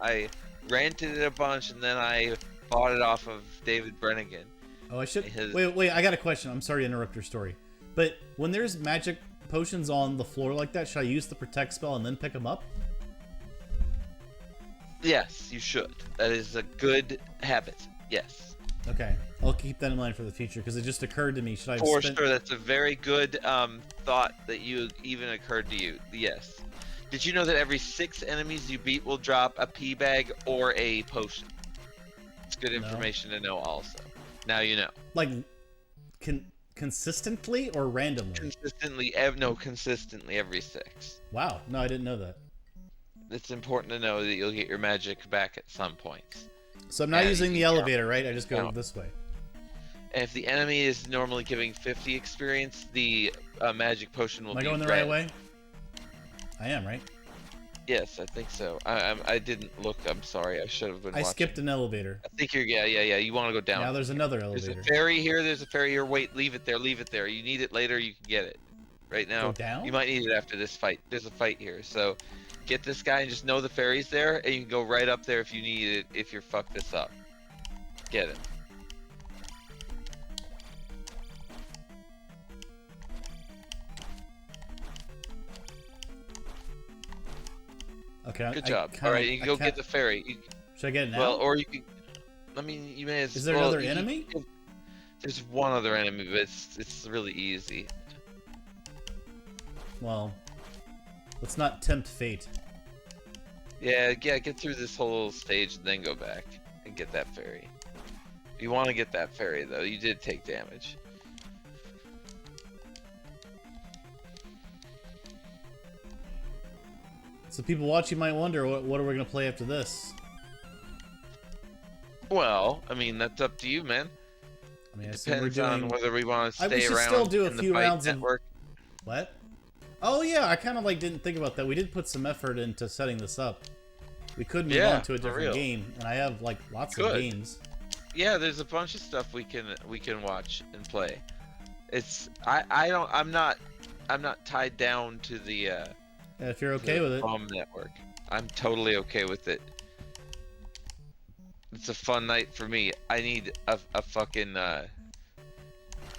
I rented it a bunch and then I bought it off of David Brennigan. Oh, I should. Wait. I got a question. I'm sorry to interrupt your story, but when there's magic potions on the floor like that, should I use the protect spell and then pick them up? Yes, you should. That is a good habit. Yes. Okay, I'll keep that in mind for the future because it just occurred to me. Should I? For sure, that's a very good thought that you even occurred to you. Yes. Did you know that every 6 enemies you beat will drop a pea bag or a potion? It's good information to know also. Now you know. Like, consistently or randomly? Consistently, consistently every 6. Wow, no, I didn't know that. It's important to know that you'll get your magic back at some points. So I'm not using the elevator, right? I just go this way. And if the enemy is normally giving 50 experience, the magic potion will be Am I going the red. right way? I am, right? Yes, I think so. I didn't look. I'm sorry. I should have been watching. I skipped an elevator. I think you're. Yeah. You want to go down. Now there's another elevator. There's a ferry here. There's a ferry here. Wait, leave it there. Leave it there. You need it later. You can get it. Right now. Go down? You might need it after this fight. There's a fight here. So get this guy and just know the ferry's there, and you can go right up there if you need it. If you're fucked this up, get it. Okay. Good job. All right, you can go get the ferry. Should I get it now? Well, or you can. I mean, you may as Is there another enemy? There's one other enemy, but it's really easy. Well, let's not tempt fate. Yeah, get through this whole stage and then go back and get that fairy. You want to get that fairy, though. You did take damage. So people watching might wonder, what are we going to play after this? Well, I mean, that's up to you, man. I mean, it depends on whether we want to stay around still do a in few the rounds Byte network. What? Oh yeah, I kind of like didn't think about that. We did put some effort into setting this up. We could move on to a different game, and I have like lots of games. Yeah, there's a bunch of stuff we can watch and play. I'm not tied down to the yeah, if you're okay with it. Network. I'm totally okay with it. It's a fun night for me. I need a fucking I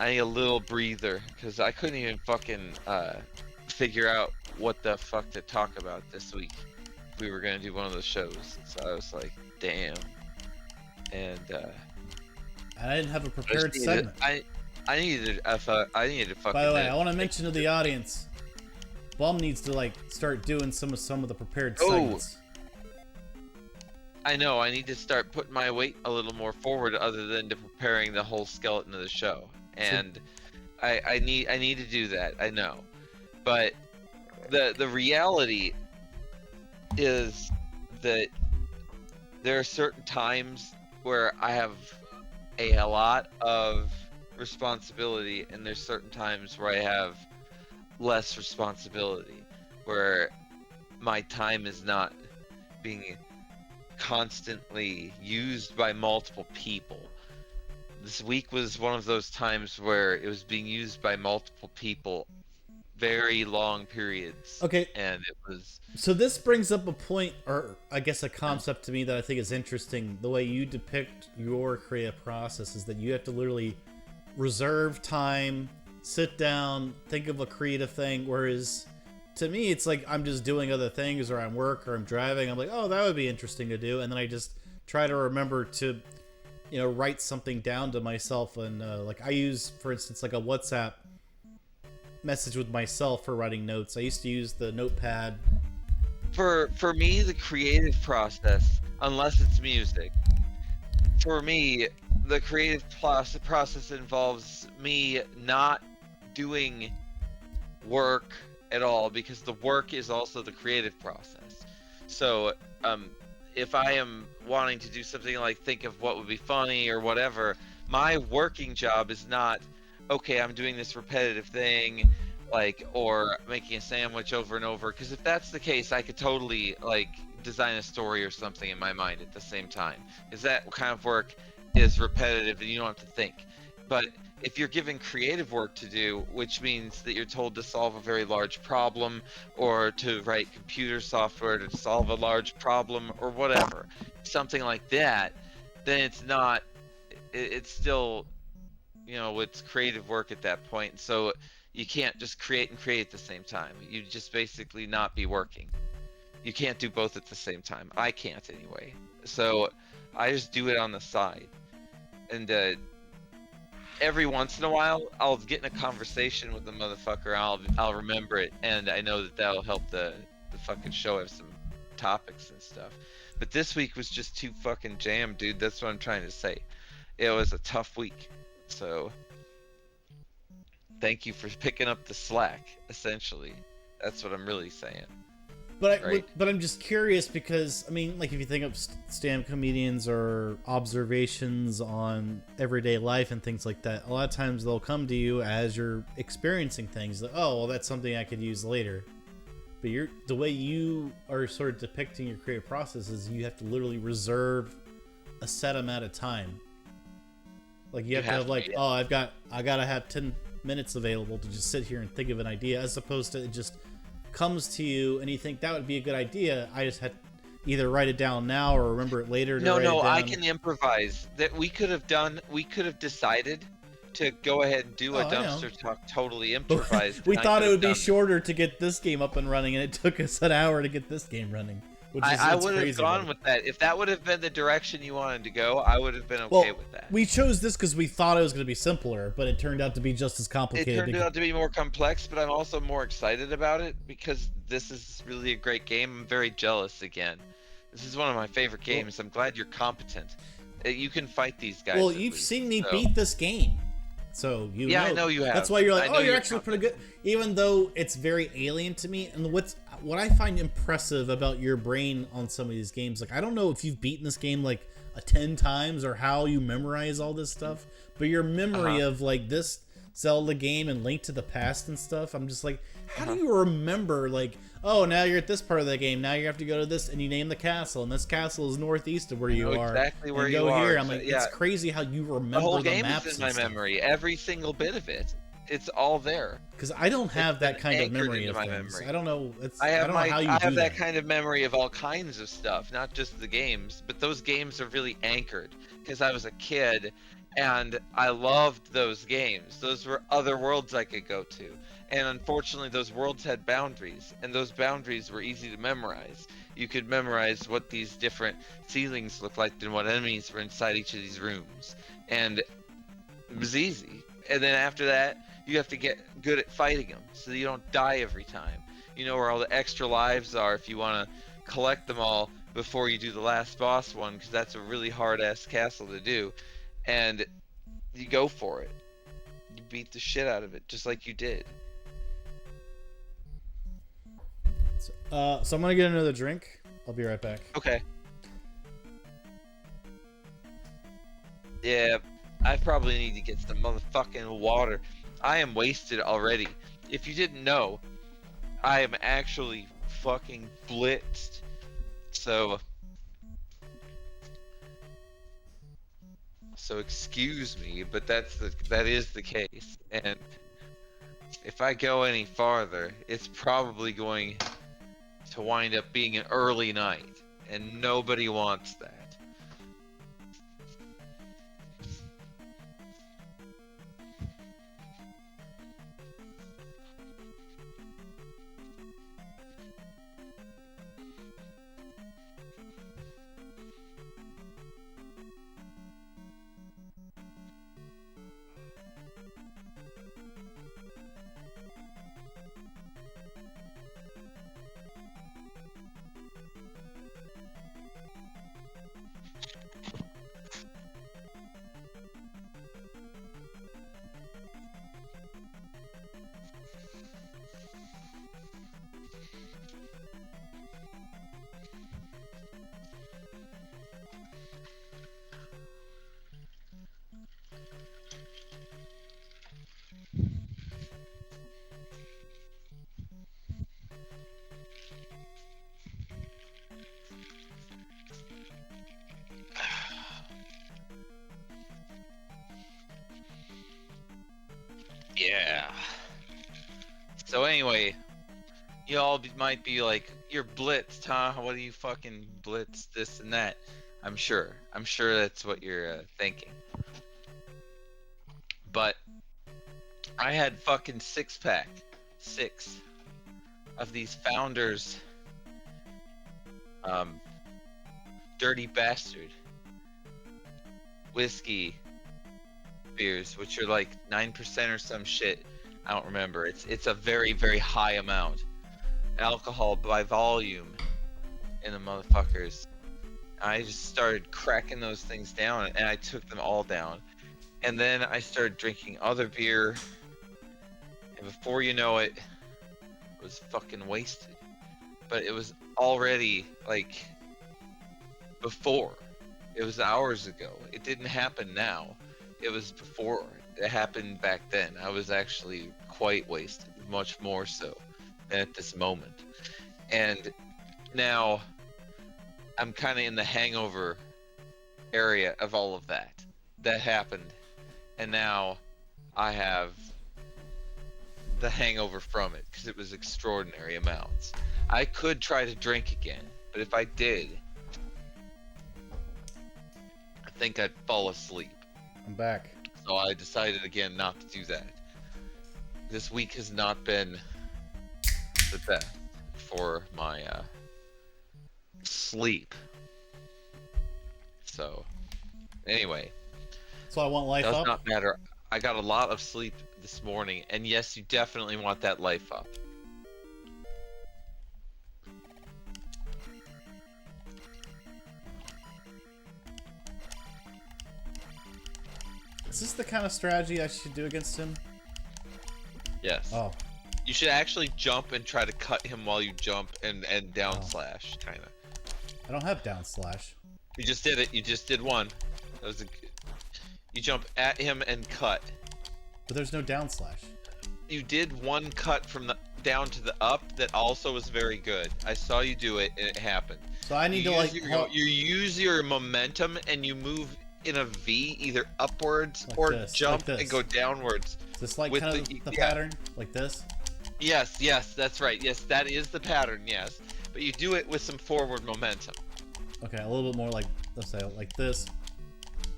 need a little breather because I couldn't even fucking figure out what the fuck to talk about this week. We were gonna do one of those shows, so I was like, damn. And I didn't have a prepared segment. I needed a fucking. By the way, I want to mention to the audience, Bum needs to like start doing some of the prepared segments. I know. I need to start putting my weight a little more forward, other than to preparing the whole skeleton of the show. And I need to do that. I know, but the reality is that there are certain times where I have a lot of responsibility, and there's certain times where I have less responsibility, where my time is not being constantly used by multiple people. This week was one of those times where it was being used by multiple people, very long periods. Okay. And it was... So this brings up a point, or I guess a concept to me that I think is interesting. The way you depict your creative process is that you have to literally reserve time, sit down, think of a creative thing, whereas to me it's like I'm just doing other things, or I'm work, or I'm driving. I'm like, oh, that would be interesting to do, and then I just try to remember to, you know, write something down to myself. And like I use, for instance, like a WhatsApp message with myself for writing notes. I used to use the notepad. For me, the creative process, unless it's music, for me, the creative process involves me not doing work at all, because the work is also the creative process. So if I am wanting to do something like think of what would be funny or whatever, my working job is not, okay, I'm doing this repetitive thing, like, or making a sandwich over and over, because if that's the case, I could totally like design a story or something in my mind at the same time, because that kind of work is repetitive and you don't have to think. But if you're given creative work to do, which means that you're told to solve a very large problem, or to write computer software to solve a large problem, or whatever, something like that, then it's still, you know, it's creative work at that point. So you can't just create and create at the same time. You just basically not be working. You can't do both at the same time. I can't anyway. So I just do it on the side. And every once in a while, I'll get in a conversation with the motherfucker. I'll remember it, and I know that'll help the fucking show have some topics and stuff. But this week was just too fucking jammed, dude. That's what I'm trying to say. It was a tough week. So thank you for picking up the slack, essentially. That's what I'm really saying. But I'm just curious because, I mean, like if you think of stand-up comedians or observations on everyday life and things like that, a lot of times they'll come to you as you're experiencing things. Like, oh, well, that's something I could use later. But the way you are sort of depicting your creative process is you have to literally reserve a set amount of time. Like you have to have like, oh, I gotta have 10 minutes available to just sit here and think of an idea, as opposed to it just comes to you and you think that would be a good idea. I just had to either write it down now or remember it later. No, I can improvise. That we could have decided to go ahead and do a dumpster talk totally improvised. We thought it would be shorter to get this game up and running, and it took us an hour to get this game running. I would have gone with that. If that would have been the direction you wanted to go, I would have been okay with that. We chose this because we thought it was going to be simpler, but it turned out to be just as complicated. It turned out to be more complex, but I'm also more excited about it because this is really a great game. I'm very jealous again. This is one of my favorite games. I'm glad you're competent. You can fight these guys. Well, you've seen me beat this game. So you know. I know you have. That's why you're like, oh, you're actually pretty good. Even though it's very alien to me. And what I find impressive about your brain on some of these games, like I don't know if you've beaten this game like 10 times or how you memorize all this stuff, but your memory of like this Zelda game and Link to the Past and stuff, I'm just like, how do you remember like, oh, now you're at this part of the game, now you have to go to this, and you name the castle, and this castle is northeast of where you are. Exactly where you go are. Here. I'm like, it's crazy how you remember the whole game maps is in my memory. Every single bit of it. It's all there. Because I don't have that kind of memory of things. I don't know. I don't know how you do I have that kind of memory of all kinds of stuff, not just the games. But those games are really anchored because I was a kid, and I loved those games. Those were other worlds I could go to, and unfortunately, those worlds had boundaries, and those boundaries were easy to memorize. You could memorize what these different ceilings looked like and what enemies were inside each of these rooms, and it was easy. And then after that, you have to get good at fighting them so you don't die every time. You know where all the extra lives are if you want to collect them all before you do the last boss one, because that's a really hard-ass castle to do. And you go for it. You beat the shit out of it, just like you did. So I'm going to get another drink. I'll be right back. Okay. Yeah, I probably need to get some motherfucking water. I am wasted already. If you didn't know, I am actually fucking blitzed. So excuse me, but that is the case. And if I go any farther, it's probably going to wind up being an early night, and nobody wants that. Yeah. So anyway, you all might be like, you're blitzed, huh? What do you fucking blitz this and that? I'm sure that's what you're thinking. But I had fucking 6 of these Founders Dirty Bastard whiskey beers, which are like 9% or some shit. I don't remember. It's a very, very high amount alcohol by volume in the motherfuckers. I just started cracking those things down, and I took them all down. And then I started drinking other beer, and before you know it, I was fucking wasted. But it was already like before. It was hours ago. It didn't happen now. It was before. It happened back then. I was actually quite wasted, much more so than at this moment. And now I'm kind of in the hangover area of all of that. That happened. And now I have the hangover from it because it was extraordinary amounts. I could try to drink again, but if I did, I think I'd fall asleep. I'm back. So I decided again not to do that. This week has not been the best for my sleep. So, anyway. So I want life up? Does not matter. I got a lot of sleep this morning, and yes, you definitely want that life up. Is this the kind of strategy I should do against him? Yes. Oh. You should actually jump and try to cut him while you jump and down slash, kind of. I don't have down slash. You just did it. You just did one. That was a... You jump at him and cut. But there's no down slash. You did one cut from the down to the up that also was very good. I saw you do it and it happened. So I need to you use your momentum and you move in a V either upwards like or this, jump like and go downwards. Is this like kind of the pattern? Like this? Yes, that's right. Yes, that is the pattern, yes. But you do it with some forward momentum. Okay, a little bit more like, let's say, like this.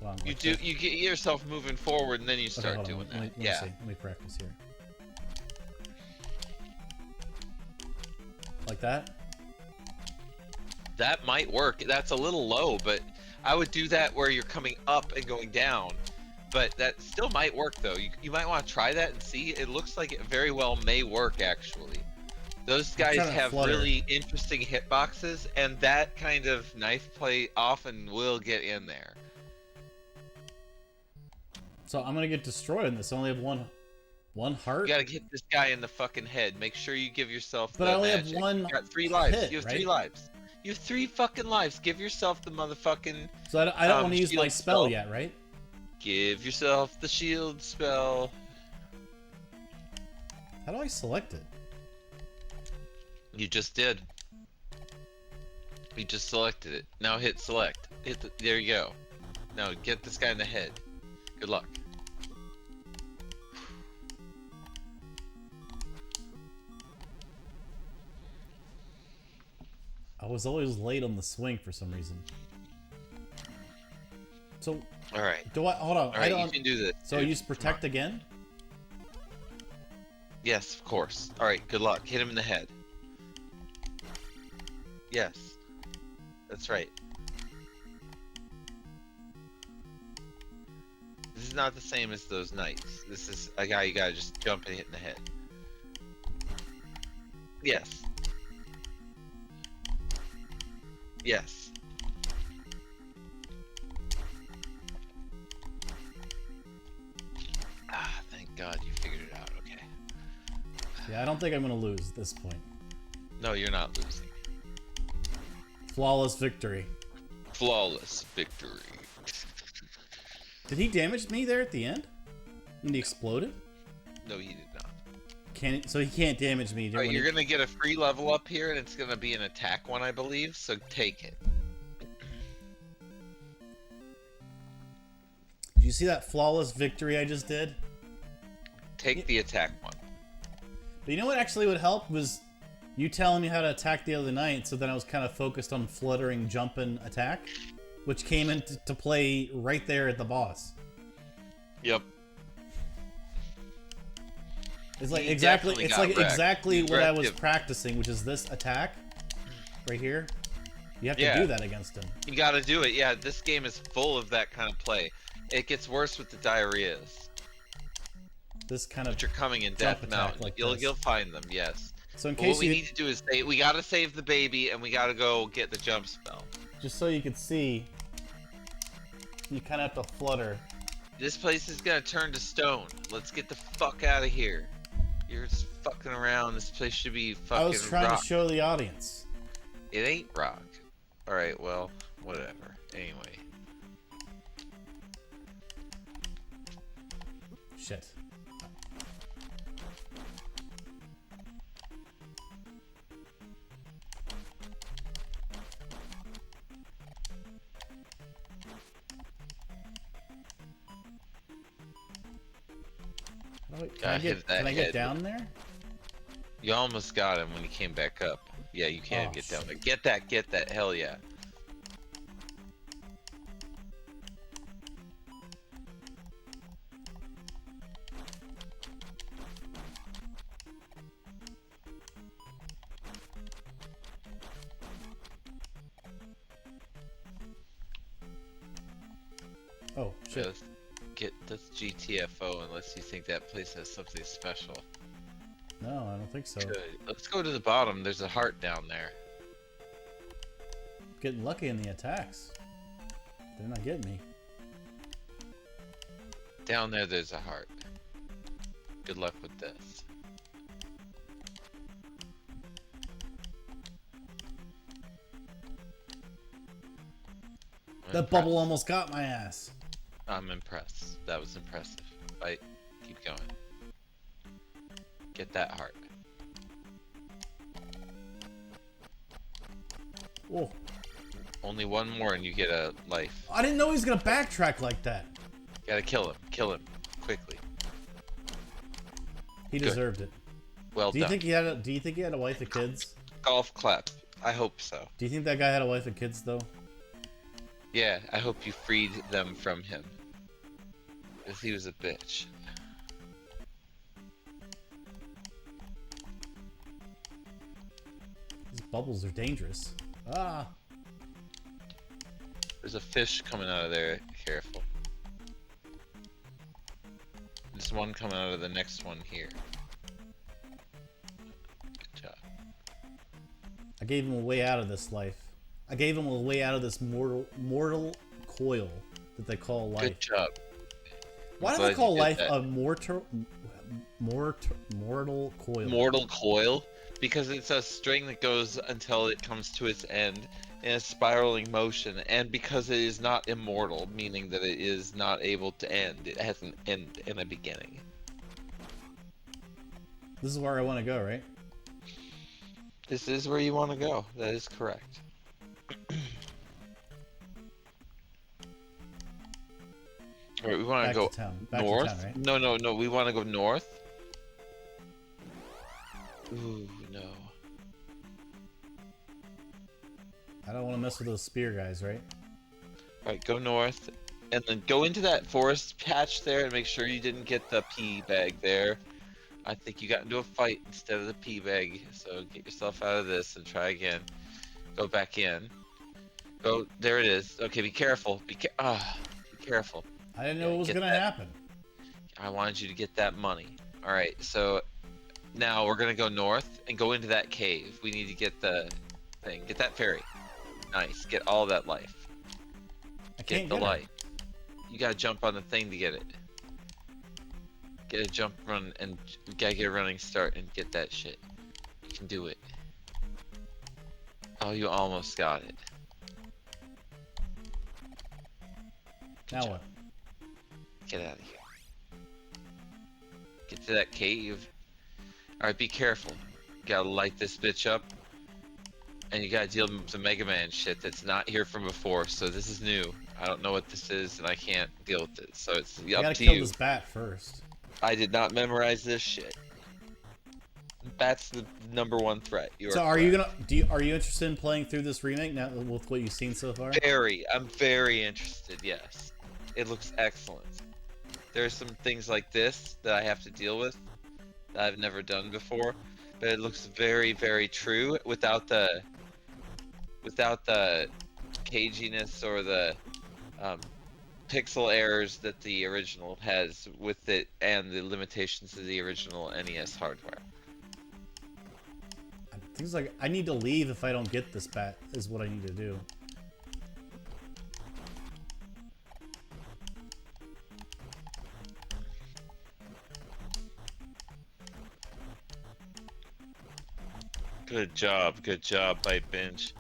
On, like you get yourself moving forward and then you start doing that. Let me see. Let me practice here. Like that? That might work. That's a little low, but I would do that where you're coming up and going down. But that still might work, though. You might want to try that and see. It looks like it very well may work, actually. Those guys have really interesting hitboxes, and that kind of knife play often will get in there. So I'm gonna get destroyed in this. I only have one heart. You gotta hit this guy in the fucking head. Make sure you give yourself. But I only magic. have one. You got 3 lives. Hit, you have right? 3 lives. You have 3 fucking lives. Give yourself the motherfucking. So I don't want to use my spell yet, right? Give yourself the shield spell. How do I select it? You just did. You just selected it. Now hit select. There you go. Now get this guy in the head. Good luck. I was always late on the swing for some reason. So. All right. Do I hold on? All right, you can do this. So I use protect again? Yes, of course. All right. Good luck. Hit him in the head. Yes. That's right. This is not the same as those knights. This is a guy you gotta just jump and hit in the head. Yes. Yes. Ah, thank God you figured it out. Okay. Yeah, I don't think I'm gonna lose at this point. No, you're not losing. Flawless victory. Flawless victory. Did he damage me there at the end? When he exploded? No, he did not. So he can't damage me. Alright, you're gonna get a free level up here, and it's gonna be an attack one, I believe. So take it. Did you see that flawless victory I just did? Take the attack one. But you know what actually would help was you telling me how to attack the other night, so then I was kind of focused on fluttering, jumping, attack, which came into play right there at the boss. Yep. It's like exactly what I was practicing, which is this attack right here. You have to do that against him. You gotta do it. Yeah, this game is full of that kind of play. It gets worse with the diarrheas. This kind of which are coming in Death Mountain. Like you'll find them, yes. So in case what we need to do is we gotta save the baby and we gotta go get the jump spell. Just so you can see, you kind of have to flutter. This place is gonna turn to stone. Let's get the fuck out of here. You're just fucking around. This place should be fucking I was trying rock. to show the audience. It ain't rock. Alright, well, whatever. Anyway. Shit. Can I get down there? You almost got him when he came back up. Yeah, you can get down there. Get that, hell yeah. Oh, shit. Let's get this GTFO unless you think that place has something special. No, I don't think so. Good. Let's go to the bottom. There's a heart down there. Getting lucky in the attacks. They're not getting me. Down there, there's a heart. Good luck with this. That bubble almost got my ass. I'm impressed. That was impressive. Right? Keep going. Get that heart. Whoa. Only one more and you get a life. I didn't know he was gonna backtrack like that. Gotta kill him. Kill him. Quickly. He deserved it. Well do you done. think he had a a wife and kids? Golf clap. I hope so. Do you think that guy had a wife and kids though? Yeah, I hope you freed them from him. Because he was a bitch. These bubbles are dangerous. Ah. There's a fish coming out of there. Careful. There's one coming out of the next one here. Good job. I gave him a way out of this life. I gave him a way out of this mortal coil that they call life. Good job. Why do they call life a mortal coil? Mortal coil? Because it's a string that goes until it comes to its end in a spiraling motion, and because it is not immortal, meaning that it is not able to end. It has an end and a beginning. This is where I want to go, right? This is where you want to go. That is correct. Alright, we want to go north? To town, right? No, we want to go north. Ooh, no. I don't want to mess with those spear guys, right? Alright, go north. And then go into that forest patch there and make sure you didn't get the pea bag there. I think you got into a fight instead of the pea bag. So get yourself out of this and try again. Go back in. Go, there it is. Okay, be careful. Be careful. I didn't know what was gonna happen. I wanted you to get that money. Alright, so now we're gonna go north and go into that cave. We need to get the thing. Get that fairy. Nice. Get all that life. Get the life. You gotta jump on the thing to get it. Get a jump run and you gotta get a running start and get that shit. You can do it. Oh, you almost got it. Good now job. what? Get out of here. Get to that cave. Alright, be careful. You gotta light this bitch up. And you gotta deal with some Mega Man shit that's not here from before, so this is new. I don't know what this is, and I can't deal with it, so it's up to you. I gotta kill this bat first. I did not memorize this shit. Bat's the #1 threat. So are you gonna are you interested in playing through this remake now with what you've seen so far? I'm very interested, yes. It looks excellent. There's some things like this that I have to deal with that I've never done before, but it looks very, very true without the caginess or the pixel errors that the original has with it and the limitations of the original NES hardware. Things like I need to leave if I don't get this bat is what I need to do. Good job, Byte Binge.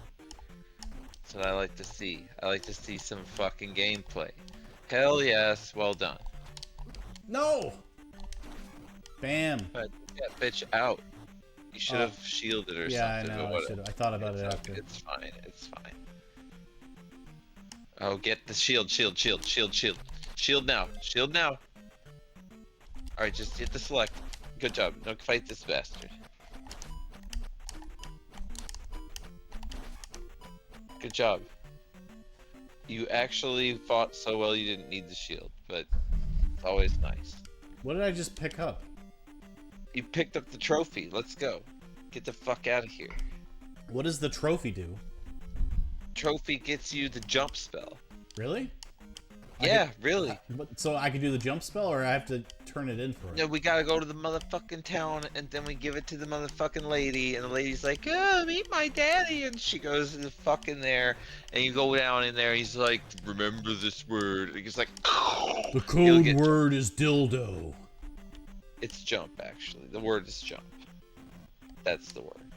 That's what I like to see. I like to see some fucking gameplay. Hell yes, well done. No! Bam. But get that bitch out. You should have shielded or yeah, something. I know. I thought about it after. It's fine. It's fine. Oh, get the shield. Shield now. Shield now. Alright, just hit the select. Good job. Don't fight this bastard. Good job. You actually fought so well you didn't need the shield, but it's always nice. What did I just pick up? You picked up the trophy. Let's go. Get the fuck out of here. What does the trophy do? Trophy gets you the jump spell. Really? Yeah, really. So I can do the jump spell, or I have to turn it in for it? No, we gotta go to the motherfucking town, and then we give it to the motherfucking lady, and the lady's like, "Oh, meet my daddy," and she goes to the fucking there, and you go down in there, he's like, "Remember this word," and he's like, the code word is dildo. It's jump, actually. The word is jump. That's the word.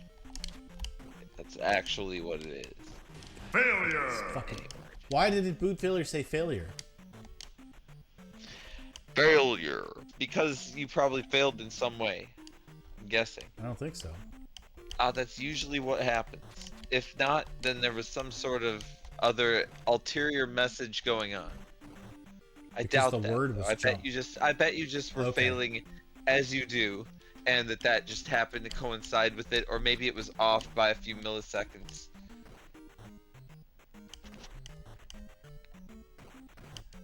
That's actually what it is. Failure! Fucking... Why did it boot failure say failure? Failure. Because you probably failed in some way. I'm guessing. I don't think so. That's usually what happens. If not, then there was some sort of other ulterior message going on. I doubt that. Word was I bet you just were failing as you do, and that just happened to coincide with it, or maybe it was off by a few milliseconds.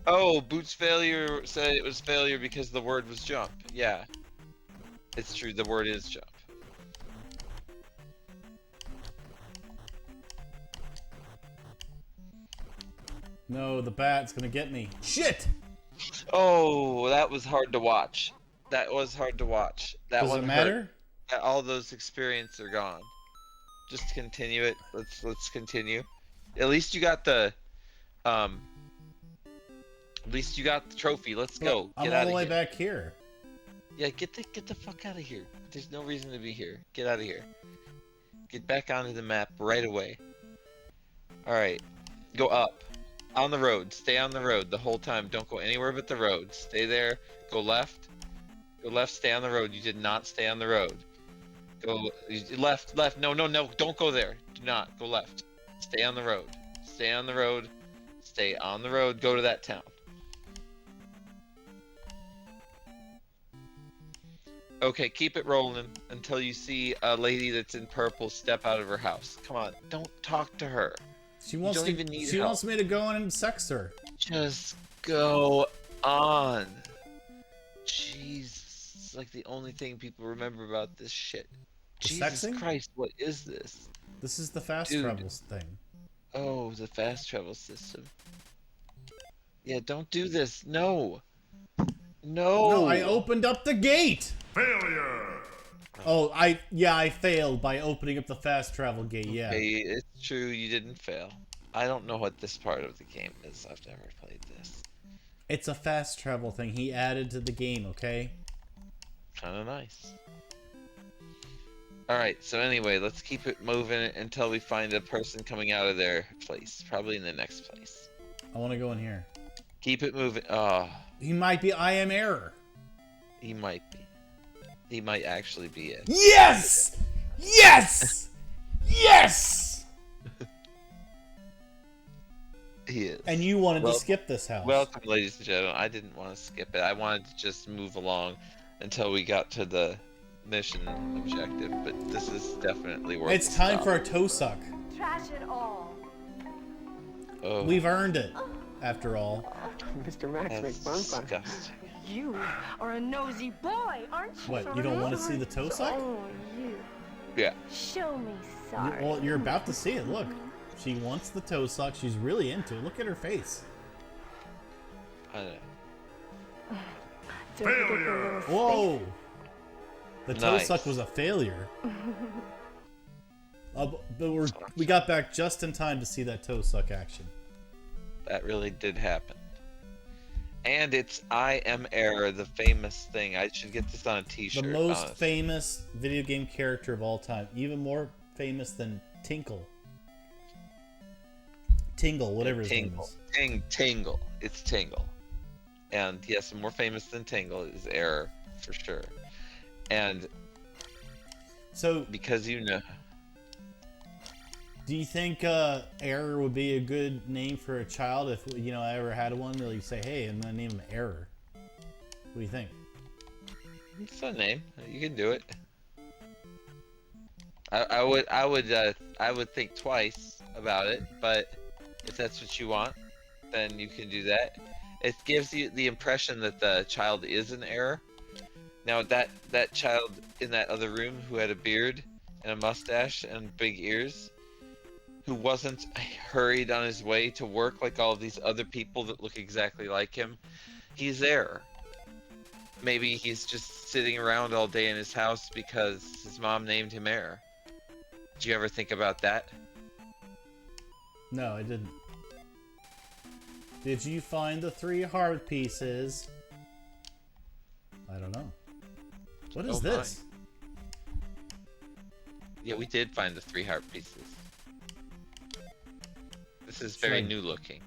Oh, Boot's failure said it was failure because the word was jump. Yeah. It's true, the word is jump. No, the bat's gonna get me. Shit! Oh, that was hard to watch. That was hard to watch. That Does it matter? All those experiences are gone. Just continue it. Let's continue. At least you got the At least you got the trophy. Let's go. I'm all the way back here. Yeah, get the fuck out of here. There's no reason to be here. Get out of here. Get back onto the map right away. Alright. Go up. On the road. Stay on the road the whole time. Don't go anywhere but the road. Stay there. Go left. Go left. Stay on the road. You did not stay on the road. Go left. Left. No. Don't go there. Do not. Go left. Stay on the road. Stay on the road. Stay on the road. Go to that town. Okay, keep it rolling until you see a lady that's in purple step out of her house. Come on, don't talk to her. She wants wants me to go in and sex her. Just go on. Jesus, it's like the only thing people remember about this shit. Jesus Christ, what is this? This is the fast travel thing. Oh, the fast travel system. Yeah, don't do this. No. No, I opened up the gate! Failure! Oh, I failed by opening up the fast travel gate, yeah. Okay, it's true, you didn't fail. I don't know what this part of the game is. I've never played this. It's a fast travel thing he added to the game, okay? Kinda nice. Alright, so anyway, let's keep it moving until we find a person coming out of their place. Probably in the next place. I want to go in here. Keep it moving. Oh. He might be I am error. He might be. He might actually be it. Yes! Yes! Yes! He is. And you wanted to skip this house. Welcome, ladies and gentlemen. I didn't want to skip it. I wanted to just move along until we got to the mission objective, but this is definitely worth it. It's time for a toe suck. Trash it all. Oh. We've earned it, after all. Mr. Max makes fun fun. Disgusting. You are a nosy boy, aren't you? What, you don't want to see the toe suck? Oh, you. Yeah. Show me sorry. Well, you're about to see it. Look. She wants the toe suck. She's really into it. Look at her face. I know. Failure! Whoa! The toe Nice. suck was a failure. But we got back just in time to see that toe suck action. That really did happen. And it's I Am Error, the famous thing. I should get this on a t-shirt. The most famous video game character of all time. Even more famous than Tingle, whatever his name is. Tingle. It's Tingle. And yes, more famous than Tingle is Error, for sure. And so, because you know... Do you think Error would be a good name for a child if, you know, I ever had one? Really say, hey, I'm gonna name him Error. What do you think? It's a name. You can do it. I would think twice about it, but if that's what you want, then you can do that. It gives you the impression that the child is an error. Now that child in that other room who had a beard and a mustache and big ears, who wasn't hurried on his way to work like all of these other people that look exactly like him. He's there. Maybe he's just sitting around all day in his house because his mom named him heir. Did you ever think about that? No, I didn't. Did you find the 3 heart pieces? I don't know. What is this? Yeah, we did find the 3 heart pieces. This is very new looking.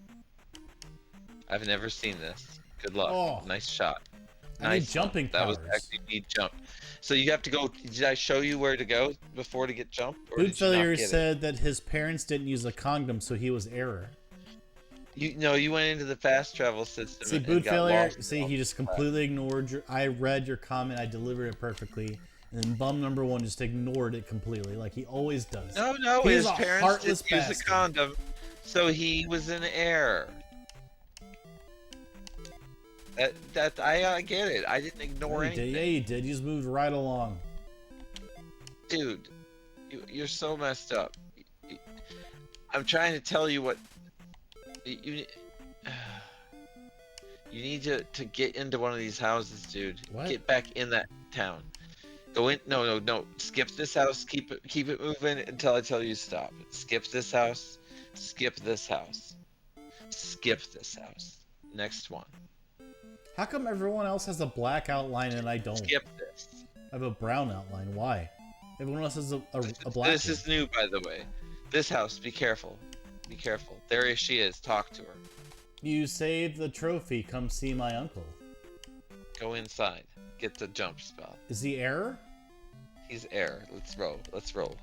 I've never seen this. Good luck. Oh. Nice shot. I need jumping powers. That was actually need jump. So you have to go. Did I show you where to go before to get jump? Boot Failure said that his parents didn't use a condom, so he was error. You went into the fast travel system. See, Boot Failure. See, he just completely ignored your. I read your comment. I delivered it perfectly, and then bum number 1 just ignored it completely, like he always does. No, He's his parents didn't use a condom, so he was in error. I get it. I didn't ignore anything. Yeah, you did. You just moved right along. Dude, you're so messed up. I'm trying to tell you what you need to get into one of these houses, dude. What? Get back in that town. Go in. No. Skip this house. Keep it moving until I tell you to stop. Skip this house. Skip this house. Skip this house. Next one. How come everyone else has a black outline and I don't? Skip this. I have a brown outline. Why? Everyone else has a black. This is new, by the way. This house. Be careful. Be careful. There she is. Talk to her. You saved the trophy. Come see my uncle. Go inside. Get the jump spell. Is he error? He's error. Let's roll. Let's roll.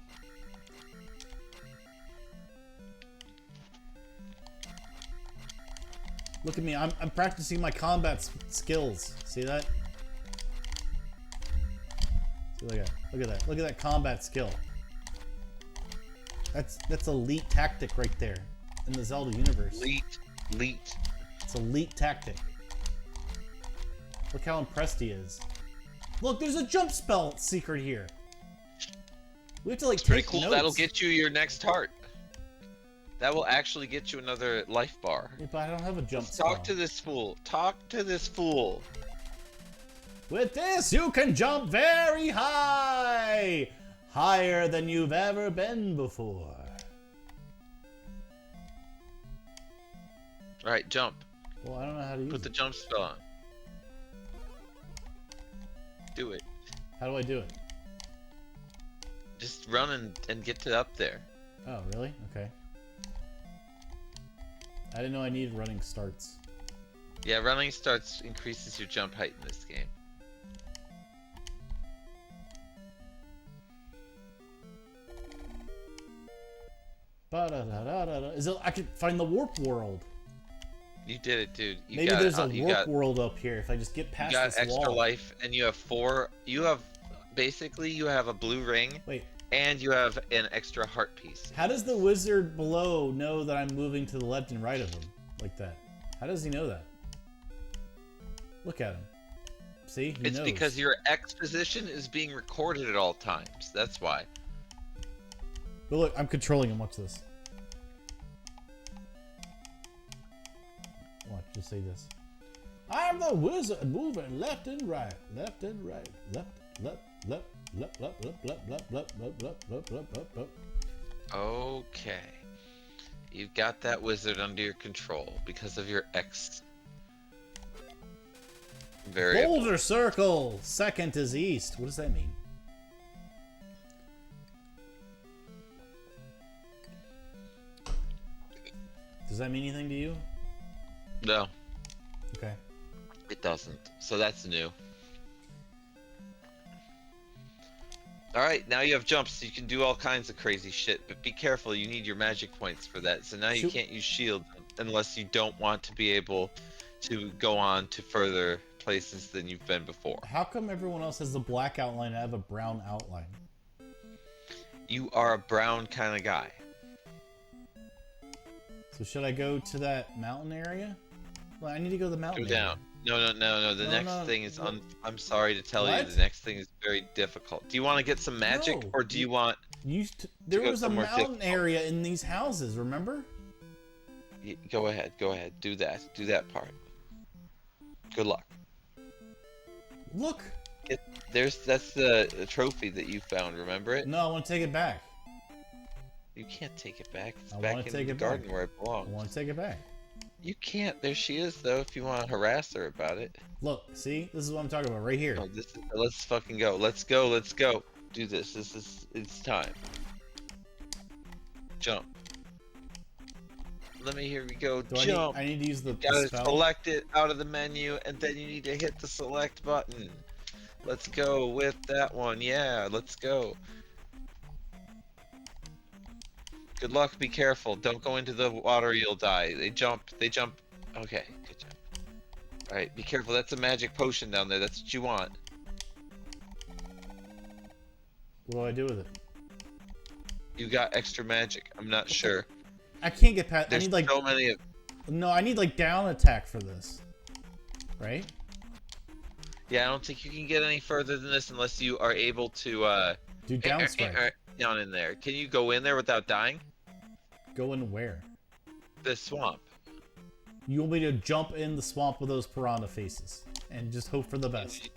Look at me. I'm practicing my combat skills. See that? See, look at that. Look at that combat skill. That's elite tactic right there in the Zelda universe. Elite. It's elite tactic. Look how impressed he is. Look, there's a jump spell secret here. We have to like take pretty cool. notes. That'll get you your next heart. That will actually get you another life bar. Yeah, but I don't have a jump spell. Talk to this fool. Talk to this fool. With this, you can jump very high! Higher than you've ever been before. Alright, jump. Well, I don't know how to use it. Put the jump spell on. Do it. How do I do it? Just run and get to up there. Oh, really? Okay. I didn't know I needed running starts. Yeah, running starts increases your jump height in this game. Is it? I could find the warp world. You did it, dude. Maybe there's a warp world up here if I just get past this wall. You got extra life, and you have 4. You have basically you have a blue ring. Wait. And you have an extra heart piece. How does the wizard below know that I'm moving to the left and right of him like that? How does he know that? Look at him. See? He knows. Because your X position is being recorded at all times. That's why. But look, I'm controlling him. Watch this. Watch, just say this. I'm the wizard moving left and right. Left and right. Left. Okay. You've got that wizard under your control because of your X variable. Boulder circle! Second is east. What does that mean? Does that mean anything to you? No. Okay. It doesn't. So that's new. Alright, now you have jumps, so you can do all kinds of crazy shit, but be careful, you need your magic points for that. So now you can't use shield unless you don't want to be able to go on to further places than you've been before. How come everyone else has a black outline and I have a brown outline? You are a brown kind of guy. So should I go to that mountain area? Well, I need to go to the mountain area. Go down. No. The next thing is I'm sorry to tell you, the next thing is very difficult. Do you want to get some magic, or do you want? There was a mountain area in these houses, remember? Go ahead. Do that part. Good luck. Look. That's the trophy that you found, remember it? No, I want to take it back. You can't take it back. It's I back in the garden where it belongs. I want to take it back. You can't. There she is, though, if you want to harass her about it. Look, see? This is what I'm talking about right here. Oh, let's fucking go. Let's go. Do this. It's time. Jump. Here we go. Jump. I need to use the gotta spell. Select it out of the menu, and then you need to hit the select button. Let's go with that one. Yeah, let's go. Good luck. Be careful. Don't go into the water. You'll die. They jump. Okay, good job. All right, be careful. That's a magic potion down there. That's what you want. What do I do with it? You got extra magic. I'm not sure. I can't get past. There's I need like so many of. No, I need like down attack for this. Right? Yeah, I don't think you can get any further than this unless you are able to do down strike. Down in there. Can you go in there without dying? Go in where? The swamp. You want me to jump in the swamp with those piranha faces and just hope for the best?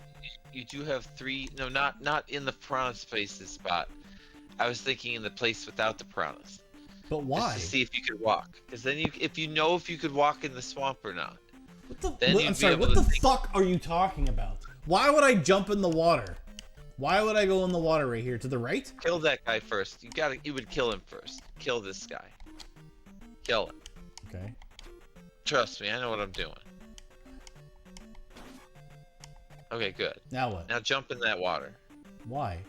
You do have 3. No, not in the piranha faces spot. I was thinking in the place without the piranhas. But why? Just to see if you could walk. Because then if you know if you could walk in the swamp or not. I'm sorry, what the fuck are you talking about? Why would I jump in the water? Why would I go in the water right here? To the right? Kill that guy first. You would kill him first. Kill this guy. Kill him. Okay. Trust me, I know what I'm doing. Okay, good. Now what? Now jump in that water. Why?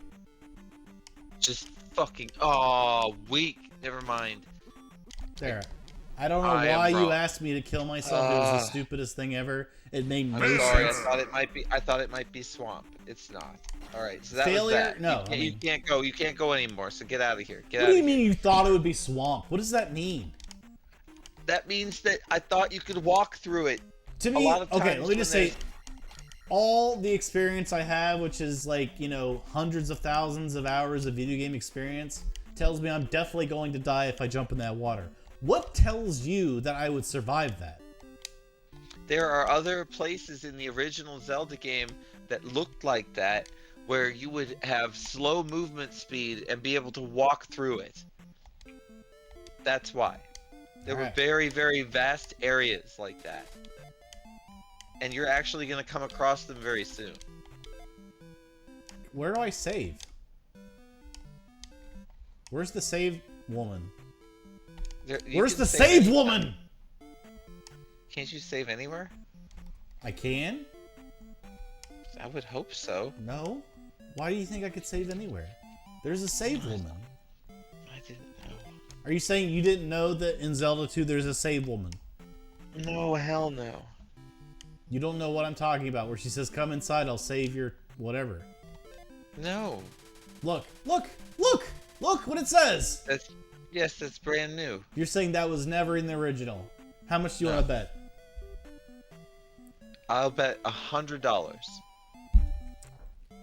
Just fucking... Oh, weak. Never mind. There. I don't know why you asked me to kill myself. It was the stupidest thing ever. It made no sense. Sorry, I thought it might be swamp. It's not. All right, so that Failure? was that. No, you can't go. You can't go anymore. So get out of here. What do you mean you thought it would be swamp? What does that mean? That means that I thought you could walk through it. To me, okay, let me just say, all the experience I have, which is like, hundreds of thousands of hours of video game experience, tells me I'm definitely going to die if I jump in that water. What tells you that I would survive that? There are other places in the original Zelda game that looked like that, where you would have slow movement speed and be able to walk through it. That's why. There were very, very vast areas like that. And you're actually going to come across them very soon. Where do I save? Where's the save woman? Where's the save woman? Can't you save anywhere? I can? I would hope so. No. Why do you think I could save anywhere? There's a save woman. I didn't know. Are you saying you didn't know that in Zelda 2 there's a save woman? No, hell no. You don't know what I'm talking about, where she says, come inside, I'll save your whatever. No. Look what it says! Yes, that's brand new. You're saying that was never in the original. How much do you want to bet? I'll bet $100.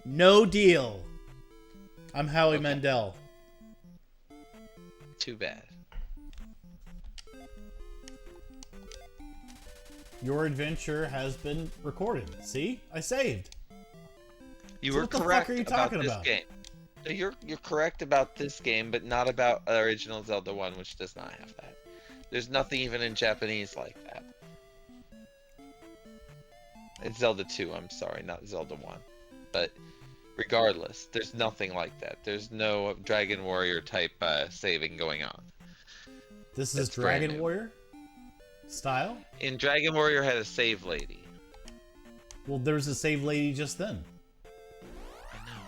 No deal. I'm Howie Mandel. Too bad. Your adventure has been recorded. See? I saved. You were correct about this game. So you're correct about this game, but not about original Zelda 1, which does not have that. There's nothing even in Japanese like that. It's Zelda 2, I'm sorry, not Zelda 1. But regardless, there's nothing like that. There's no Dragon Warrior type saving going on. This is Dragon Warrior style? In Dragon Warrior had a save lady. Well, there's a save lady just then. I know.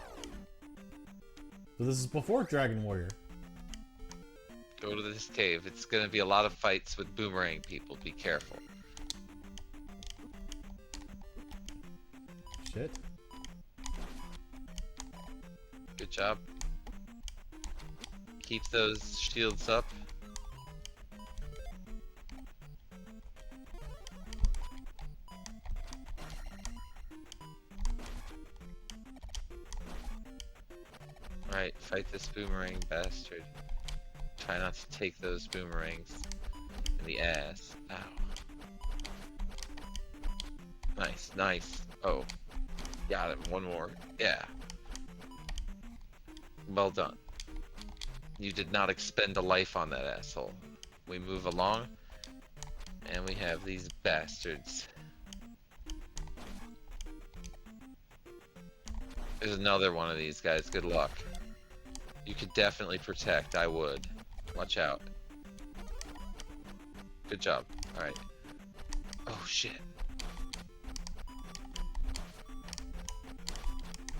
But this is before Dragon Warrior. Go to this cave. It's going to be a lot of fights with boomerang people. Be careful. Shit. Good job. Keep those shields up. Alright, fight this boomerang bastard. Try not to take those boomerangs in the ass. Ow. Nice, nice. Oh. Got him. One more. Yeah. Well done. You did not expend a life on that asshole. We move along, and we have these bastards. There's another one of these guys. Good luck. You could definitely protect. I would. Watch out. Good job. Alright. Oh, shit.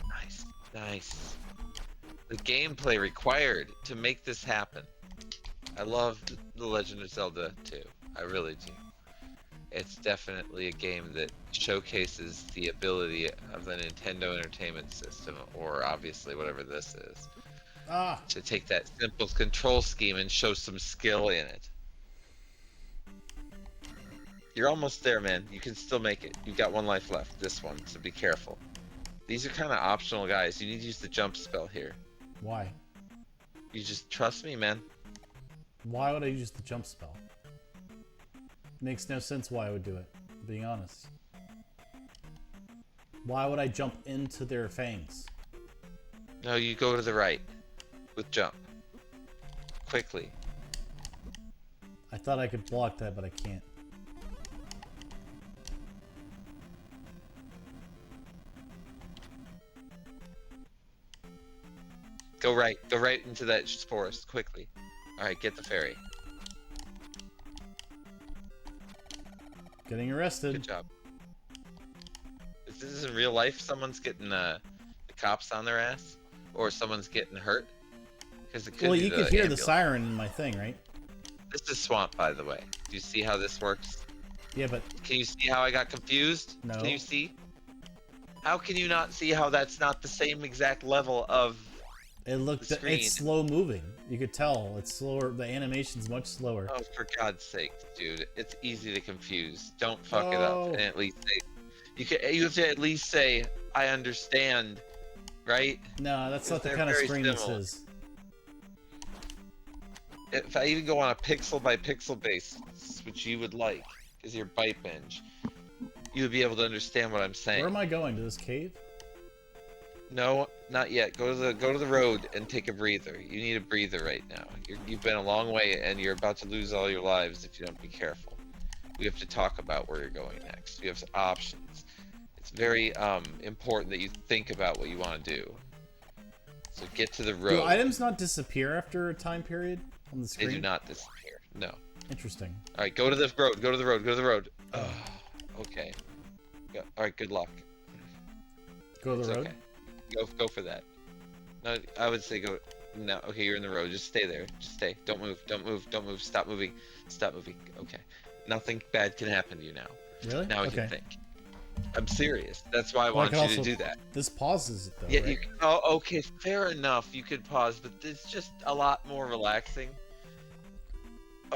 Nice. Nice. The gameplay required to make this happen. I love The Legend of Zelda 2. I really do. It's definitely a game that showcases the ability of the Nintendo Entertainment System, or obviously whatever this is, to take that simple control scheme and show some skill in it. You're almost there, man. You can still make it. You've got one life left. This one, so be careful. These are kind of optional, guys. You need to use the jump spell here. Why? You just trust me, man. Why would I use the jump spell? Makes no sense why I would do it, being honest. Why would I jump into their fangs? No, you go to the right with jump. Quickly. I thought I could block that, but I can't. Go right into that forest, quickly. Alright, get the ferry. Getting arrested. Good job. If this is in real life, someone's getting the cops on their ass, or someone's getting hurt. Because it could well, be you the could hear ambulance. the siren in my thing, right? This is swamp, by the way. Do you see how this works? Yeah, but Can you see how I got confused? No. Can you see? How can you not see how that's not the same exact level of it looked. the screen? It's slow moving. You could tell it's slower. The animation's much slower. Oh, for God's sake, dude! It's easy to confuse. Don't fuck it up. And at least say, you have to at least say, "I understand," right? No, that's not the They're kind of very screen this similar. is. If I even go on a pixel by pixel basis, which you would like, because you're Byte binge, you would be able to understand what I'm saying. Where am I going? To this cave? No, not yet. Go to the road and take a breather. You need a breather right now. You've been a long way, and you're about to lose all your lives if you don't be careful. We have to talk about where you're going next. We have some options. It's very important that you think about what you want to do. So get to the road. Do items not disappear after a time period on the screen? They do not disappear. No. Interesting. All right, go to the road. Go to the road. Go to the road. Oh, okay. All right, good luck. Go to the It's road? okay. Go for that. No, I would say go. No, okay, you're in the road. Just stay there. Just stay. Don't move. Don't move. Don't move. Stop moving. Stop moving. Okay. Nothing bad can happen to you now. Really? Now we okay. can think. I'm serious. That's why I Well, want you also, to do that. This pauses it though. Yeah. Right? Oh, okay. Fair enough. You could pause, but it's just a lot more relaxing.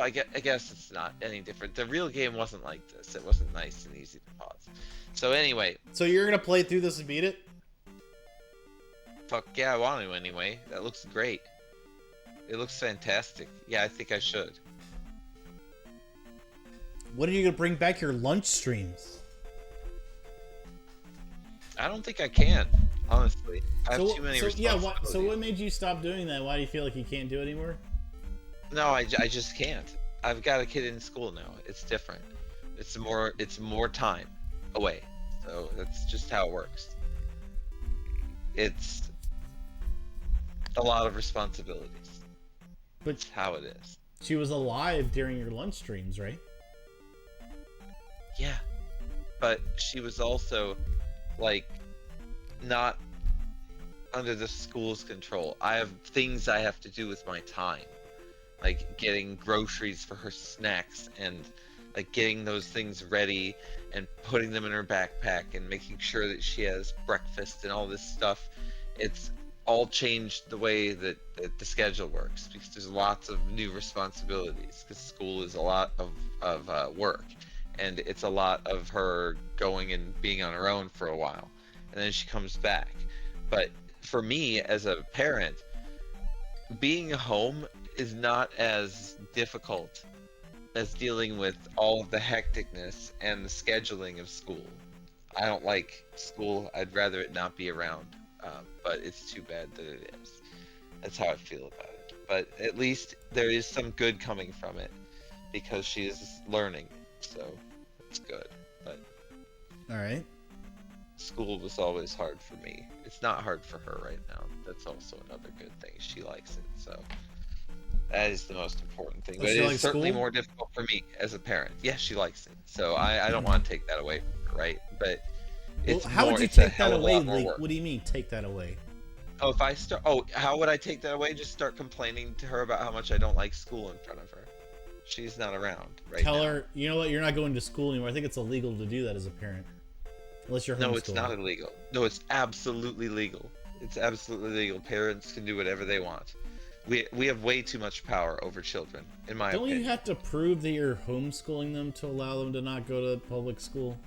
I guess it's not any different. The real game wasn't like this. It wasn't nice and easy to pause. So anyway. So you're gonna play through this and beat it? Fuck yeah, I want to anyway. That looks great. It looks fantastic. Yeah, I think I should. When are you gonna bring back your lunch streams? I don't think I can, honestly. I have too many responsibilities. So what made you stop doing that? Why do you feel like you can't do it anymore? No, I just can't. I've got a kid in school now. It's different. It's more time away. So that's just how it works. It's a lot of responsibilities. But That's how it is. she was alive during your lunch streams, right? Yeah. But she was also, like, not under the school's control. I have things I have to do with my time. Like getting groceries for her snacks and like getting those things ready and putting them in her backpack and making sure that she has breakfast and all this stuff. It's all changed the way that the schedule works because there's lots of new responsibilities because school is a lot of work and it's a lot of her going and being on her own for a while and then she comes back. But for me as a parent, being home is not as difficult as dealing with all of the hecticness and the scheduling of school. I don't like school. I'd rather it not be around, but it's too bad that it is. That's how I feel about it. But at least there is some good coming from it because she is learning, so it's good. But all right. School was always hard for me. It's not hard for her right now. That's also another good thing. She likes it, so that is the most important thing. But it is certainly more difficult for me as a parent. Yes, she likes it, so I don't want to take that away from her, right? But it's how would you it's take that away? Like, what do you mean take that away? Oh, if I start, how would I take that away? Just start complaining to her about how much I don't like school in front of her. She's not around right now. Tell her, you know what? You're not going to school anymore. I think it's illegal to do that as a parent. Unless you're homeschooling. No, it's not illegal. No, it's absolutely legal. It's absolutely legal. Parents can do whatever they want. We have way too much power over children, in my opinion. Don't you have to prove that you're homeschooling them to allow them to not go to public school?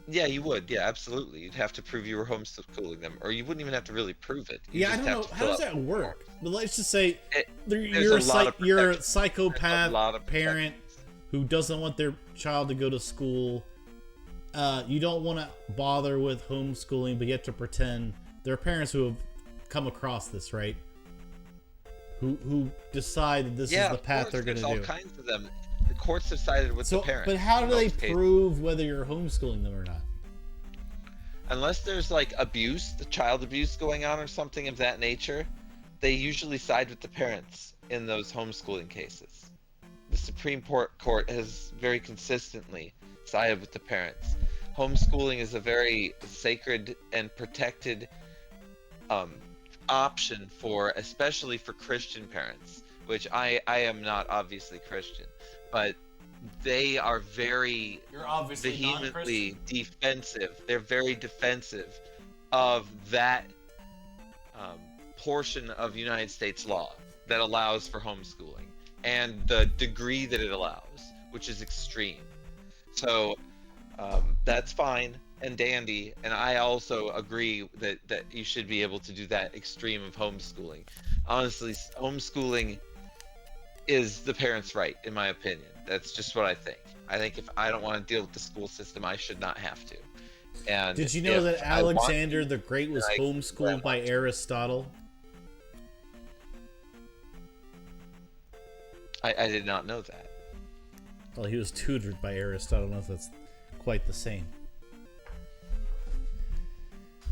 Yeah, you would. Yeah, absolutely. You'd have to prove you were homeschooling them, or you wouldn't even have to really prove it. I don't know. How does that work? But let's just say you're a psychopath parent who doesn't want their child to go to school. You don't want to bother with homeschooling, but you have to pretend. There are parents who have come across this, right? Who decide that this is the path they're going to do. There's all kinds of them. The courts have sided with the parents. But how do they prove whether you're homeschooling them or not? Unless there's like abuse, the child abuse going on or something of that nature, they usually side with the parents in those homeschooling cases. The Supreme Court has very consistently sided with the parents. Homeschooling is a very sacred and protected option especially for Christian parents, which I am not obviously Christian, but they are very vehemently defensive. They're very defensive of that portion of United States law that allows for homeschooling and the degree that it allows, which is extreme. So that's fine and dandy, and I also agree that you should be able to do that extreme of homeschooling. Honestly, homeschooling is the parents' right, in my opinion. That's just what I think. I think if I don't want to deal with the school system, I should not have to. And did you know that Alexander the Great was homeschooled by Aristotle? I did not know that. Well, he was tutored by Aristotle. I don't know if that's quite the same.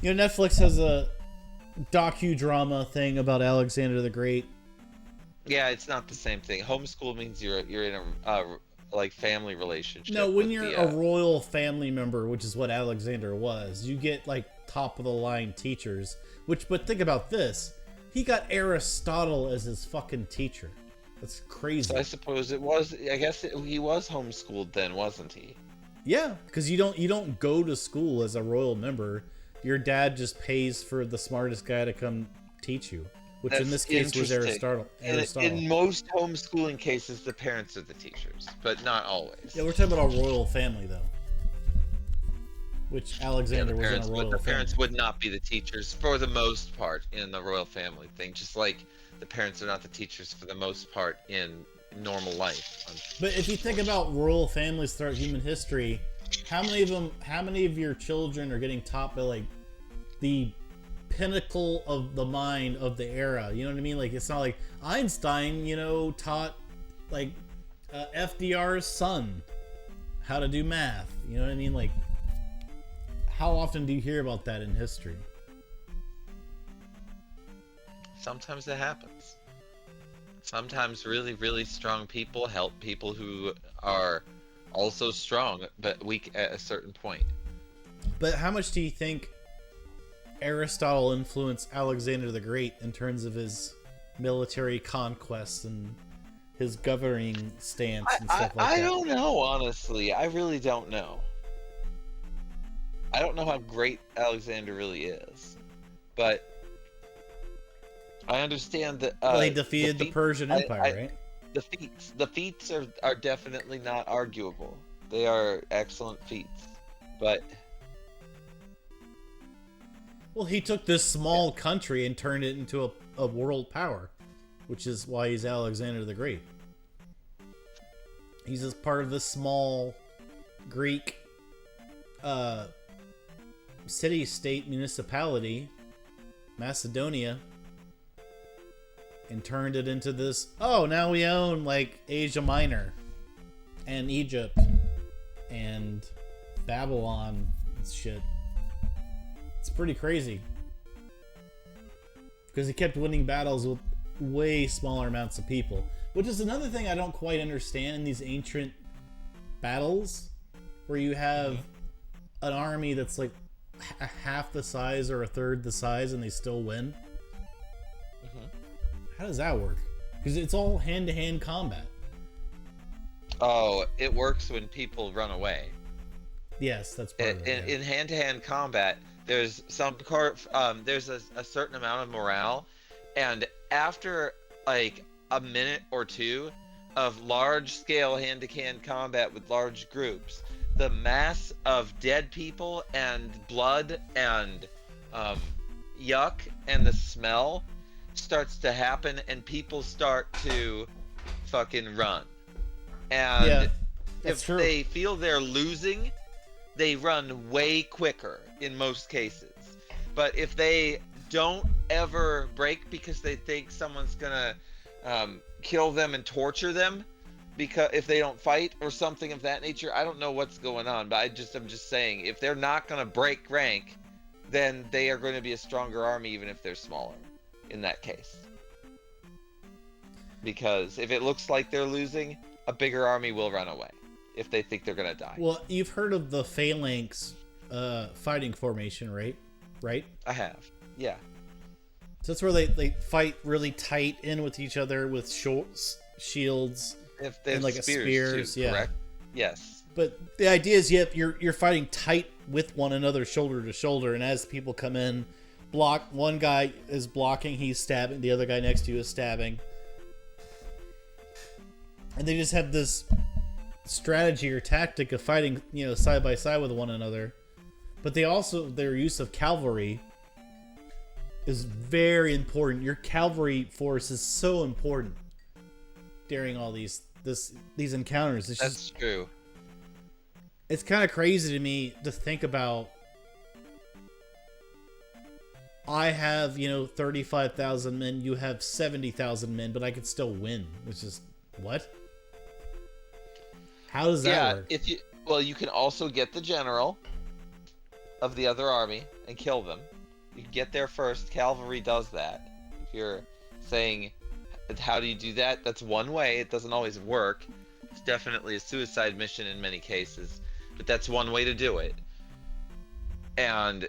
You know, Netflix has a docudrama thing about Alexander the Great. Yeah, it's not the same thing. Homeschool means you're in a like family relationship. No, when you're a royal family member, which is what Alexander was, you get like top of the line teachers. But think about this: he got Aristotle as his fucking teacher. That's crazy. So I suppose it was. I guess he was homeschooled then, wasn't he? Yeah, because you don't go to school as a royal member. Your dad just pays for the smartest guy to come teach you. Which in this case was Aristotle. In most homeschooling cases, the parents are the teachers, but not always. Yeah, we're talking about a royal family, though. Which Alexander was in a royal family. The parents would not be the teachers for the most part in the royal family thing, just like the parents are not the teachers for the most part in normal life. But if you think about royal families throughout human history, how many of your children are getting taught by like the pinnacle of the mind of the era? You know what I mean? Like, it's not like Einstein, taught like FDR's son how to do math. You know what I mean? Like, how often do you hear about that in history? Sometimes it happens. Sometimes really, really strong people help people who are also strong but weak at a certain point. But how much do you think Aristotle influenced Alexander the Great in terms of his military conquests and his governing stance and stuff like that? I don't know, honestly. I really don't know. I don't know how great Alexander really is. But I understand that he defeated the Persian Empire, right? The feats are definitely not arguable. They are excellent feats. But Well, he took this small country and turned it into a world power, which is why he's Alexander the Great. He's just part of this small Greek city-state municipality, Macedonia, and turned it into this, oh, now we own, like, Asia Minor and Egypt and Babylon and shit. It's pretty crazy. Because he kept winning battles with way smaller amounts of people. Which is another thing I don't quite understand in these ancient battles, where you have an army that's like half the size or a third the size and they still win. How does that work? Because it's all hand-to-hand combat. Oh, it works when people run away. Yes, that's part of it. In hand-to-hand combat, there's there's a certain amount of morale, and after like a minute or two of large-scale hand-to-hand combat with large groups, the mass of dead people and blood and yuck and the smell starts to happen, and people start to fucking run. And if they feel they're losing, they run way quicker in most cases. But if they don't ever break because they think someone's gonna kill them and torture them, because if they don't fight or something of that nature, I don't know what's going on, but I'm just saying, if they're not gonna break rank, then they are going to be a stronger army even if they're smaller in that case. Because if it looks like they're losing, a bigger army will run away if they think they're gonna die. Well, you've heard of the phalanx fighting formation, right? Right? I have, yeah. So that's where they fight really tight in with each other with shields If they have and like spears, too, yeah. Correct? Yes. But the idea is you're fighting tight with one another, shoulder to shoulder, and as people come in, one guy is blocking, he's stabbing, the other guy next to you is stabbing. And they just have this strategy or tactic of fighting, side by side with one another. But their use of cavalry is very important. Your cavalry force is so important during all these encounters. That's true. It's kind of crazy to me to think about. I have, 35,000 men, you have 70,000 men, but I could still win. Which is, what? How does that work? You can also get the general of the other army and kill them. You can get there first. Cavalry does that. If you're saying, how do you do that? That's one way. It doesn't always work. It's definitely a suicide mission in many cases, but that's one way to do it. And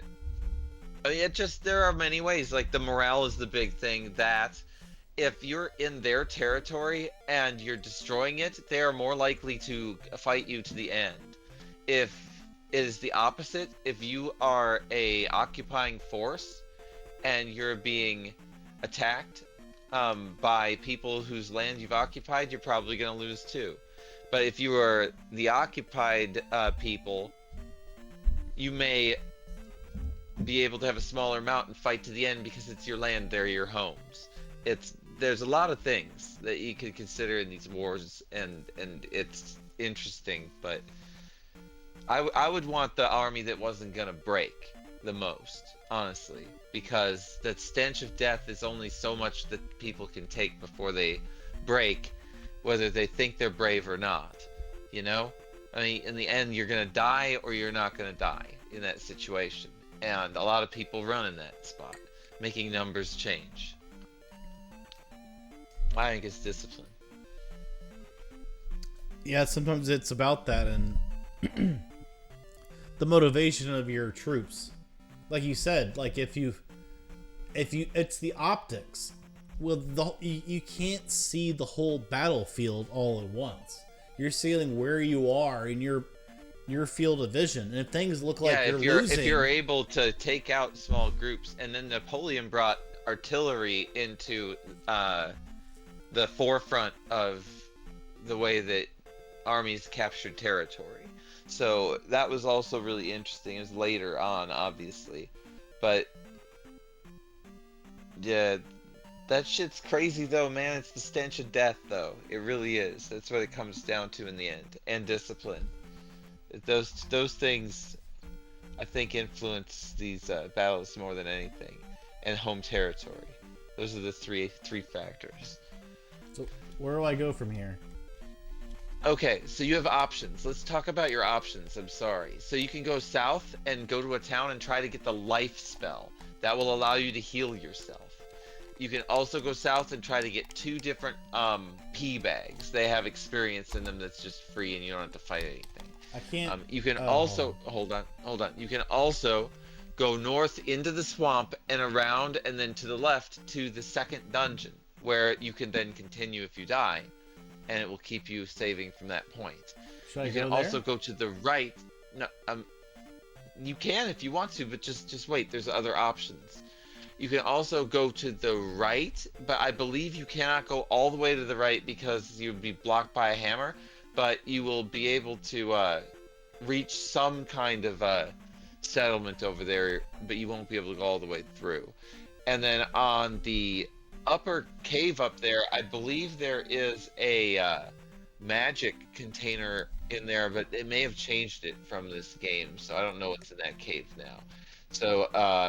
there are many ways. Like, the morale is the big thing, that if you're in their territory and you're destroying it, they are more likely to fight you to the end. If it is the opposite, if you are a occupying force and you're being attacked by people whose land you've occupied, you're probably going to lose too. But if you are the occupied people, you may be able to have a smaller amount and fight to the end because it's your land, they're your homes. There's a lot of things that you could consider in these wars, and it's interesting, but I would want the army that wasn't gonna break the most, honestly, because that stench of death is only so much that people can take before they break, whether they think they're brave or not. I mean, in the end, you're gonna die or you're not gonna die in that situation, and a lot of people run in that spot, making numbers change. I think it's discipline. Yeah, sometimes it's about that, and the motivation of your troops. Like you said, like if you it's the optics. Well, you can't see the whole battlefield all at once. You're seeing where you are in your field of vision, and if things look like you're losing, if you're able to take out small groups, and then Napoleon brought artillery into the forefront of the way that armies captured territory. So that was also really interesting. It was later on, obviously, but Yeah, that shit's crazy though, man. It's the stench of death, though. It really is. That's what it comes down to in the end. And discipline. Those things, I think, influence these battles more than anything. And home territory. Those are the three factors. So where do I go from here? Okay, so you have options. Let's talk about your options. I'm sorry. So you can go south and go to a town and try to get the life spell. That will allow you to heal yourself. You can also go south and try to get 2 different pea bags. They have experience in them that's just free and you don't have to fight anything. I can't. You can also hold on. You can also go north into the swamp and around and then to the left to the second dungeon where you can then continue if you die. And it will keep you saving from that point. You can also go to the right. No, you can if you want to, but just wait. There's other options. You can also go to the right, but I believe you cannot go all the way to the right because you'd be blocked by a hammer. But you will be able to reach some kind of settlement over there, but you won't be able to go all the way through. And then on the upper cave up there, I believe there is a magic container in there, but it may have changed it from this game, so I don't know what's in that cave now. So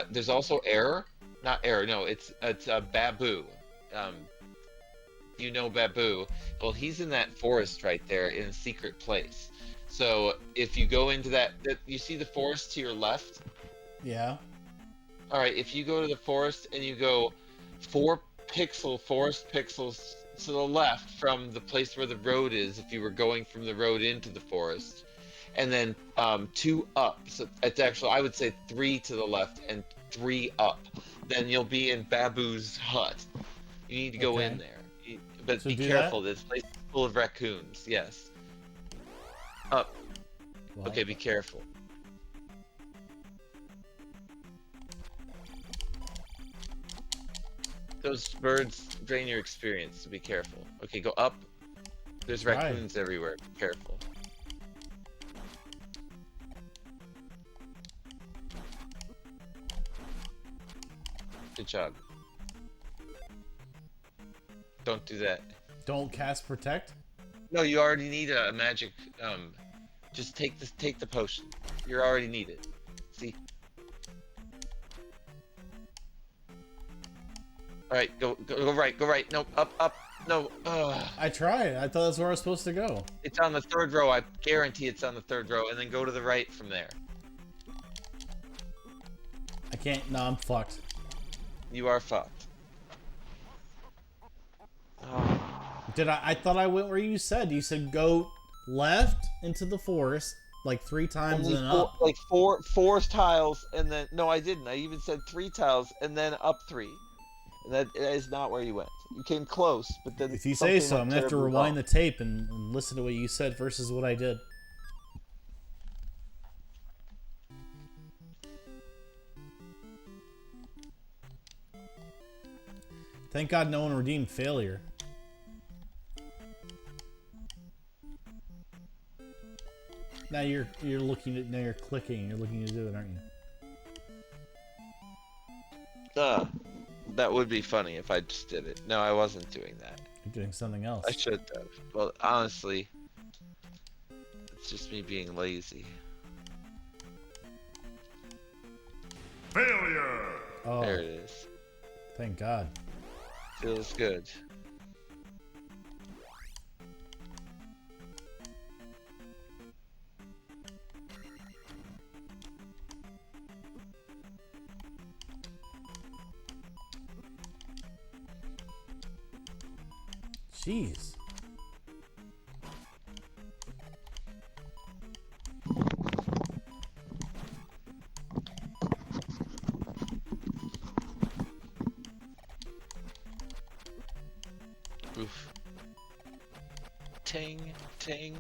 there's also it's a Babu. You know Babu. Well, he's in that forest right there in a secret place. So if you go into that you see the forest to your left? Yeah. All right, if you go to the forest and you go 4 forest pixels to the left from the place where the road is, if you were going from the road into the forest, and then 2 up, so it's actually, I would say 3 to the left and 3 up, then you'll be in Babu's hut. You need to go in there, but be careful. This place is full of raccoons. Yes. Up. What? Okay, be careful. Those birds drain your experience, so be careful. Okay, go up. There's raccoons everywhere. Be careful. Good job. Don't do that. Don't cast protect? No, you already need a magic. Just take the potion. You already need it. See? All right, go right. No, up. No. I tried. I thought that's where I was supposed to go. It's on the 3rd row. I guarantee it's on the 3rd row, and then go to the right from there. I can't. No, I'm fucked. You are fucked. Did I thought I went where you said. You said go left into the forest like 3 times and then up. Like four tiles, and then no, I didn't. I even said 3 tiles and then up 3. And that is not where you went. You came close, but then. If you say so, I'm gonna have to rewind the tape and listen to what you said versus what I did. Thank God no one redeemed failure. Now you're looking at, now you're clicking. You're looking to do it, aren't you? That would be funny if I just did it. No, I wasn't doing that. You're doing something else. I should have. Well, honestly, it's just me being lazy. Failure! Oh, there it is. Thank God. Feels good. Jeez. Oof. Ting, ting.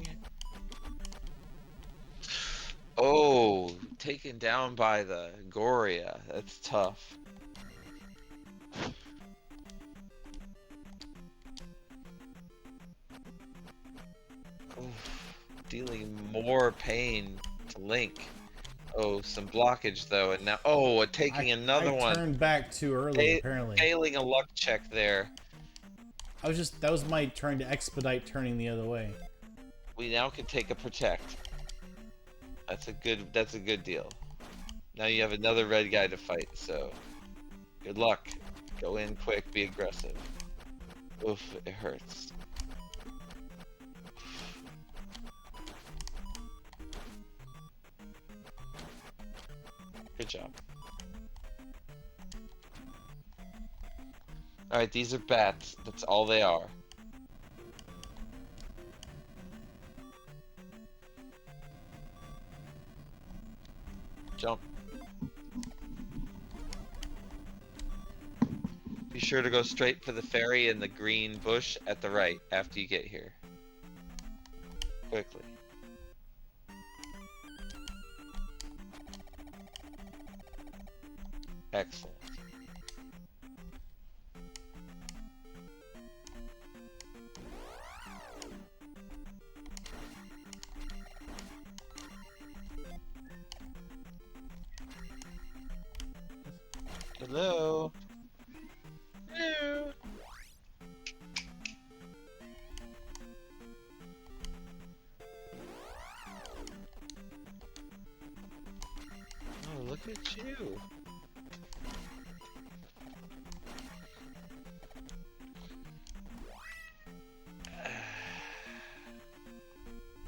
Oh, taken down by the Goria. That's tough. Oof. Dealing more pain to Link. Oh, some blockage though, and now taking another one. I turned back too early, apparently. Failing a luck check there. That was my turn to expedite turning the other way. We now can take a protect. That's a good deal. Now you have another red guy to fight, so good luck. Go in quick, be aggressive. Oof, it hurts. Good job. Alright, these are bats. That's all they are. Jump. Be sure to go straight for the fairy in the green bush at the right after you get here. Quickly. Excellent. Hello. Hello. Oh, look at you.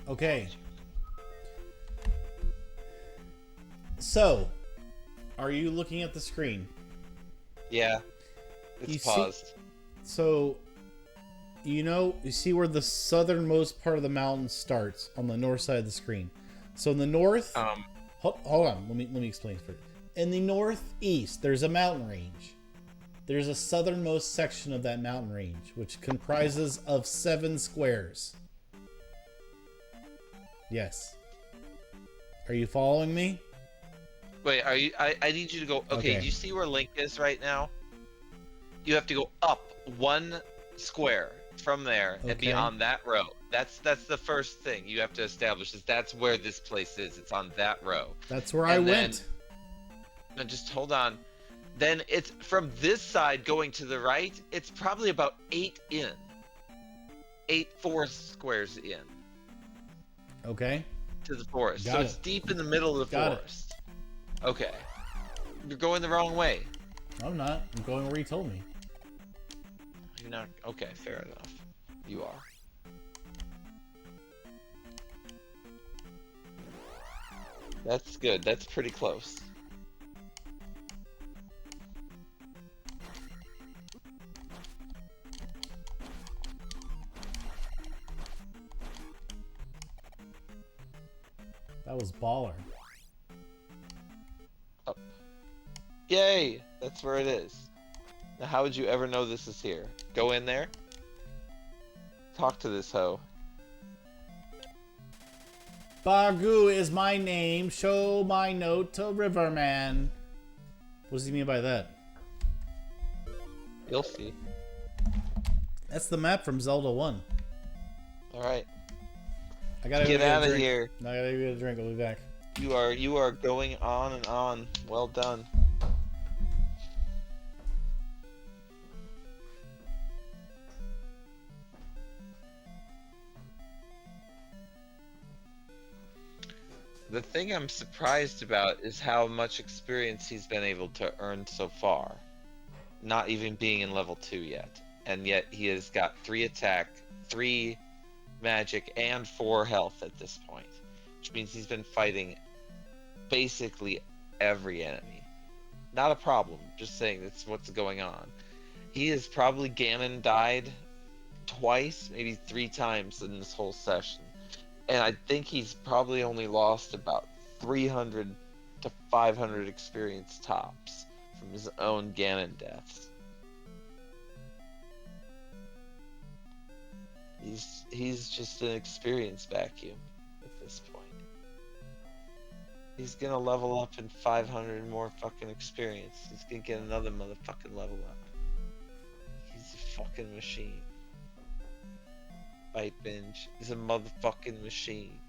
Okay. So, are you looking at the screen? Yeah. It's paused. So, you see where the southernmost part of the mountain starts on the north side of the screen. So in the north, hold on, let me explain first. In the northeast, there's a mountain range. There's a southernmost section of that mountain range, which comprises of 7 squares. Yes. Are you following me? Wait, are you? I need you to go. Okay, do you see where Link is right now? You have to go up 1 square from there and be on that row. That's the first thing you have to establish. Is that's where this place is. It's on that row. That's where I went. No, just hold on. Then it's from this side going to the right. It's probably about 8 in. 4 squares in. Okay. To the forest. So it's deep in the middle of the forest. Okay. You're going the wrong way. I'm not. I'm going where he told me. You're not. Okay, fair enough. You are. That's good. That's pretty close. That was baller. Up. Yay! That's where it is. Now, how would you ever know this is here? Go in there. Talk to this hoe. Bagu is my name. Show my note to Riverman. What does he mean by that? You'll see. That's the map from Zelda 1. Alright. I gotta get out of here. No, I gotta get a drink. I'll be back. You are going on and on. Well done. The thing I'm surprised about is how much experience he's been able to earn so far. Not even being in level 2 yet. And yet he has got 3 attack, 3 magic, and 4 health at this point. Which means he's been fighting basically every enemy. Not a problem, just saying that's what's going on. He has probably Ganon died twice, maybe 3 times in this whole session. And I think he's probably only lost about 300 to 500 experience tops from his own Ganon deaths. He's just an experience vacuum at this point. He's gonna level up in 500 more fucking experience. He's gonna get another motherfucking level up. He's a fucking machine. Byte Binge is a motherfucking machine.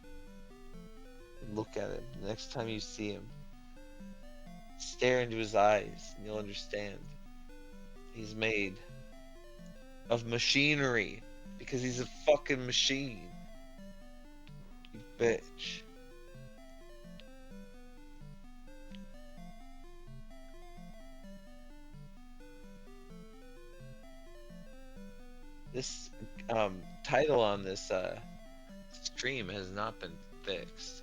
and look at him. Next time you see him, stare into his eyes and you'll understand. He's made of machinery because he's a fucking machine. You bitch. This title on this stream has not been fixed.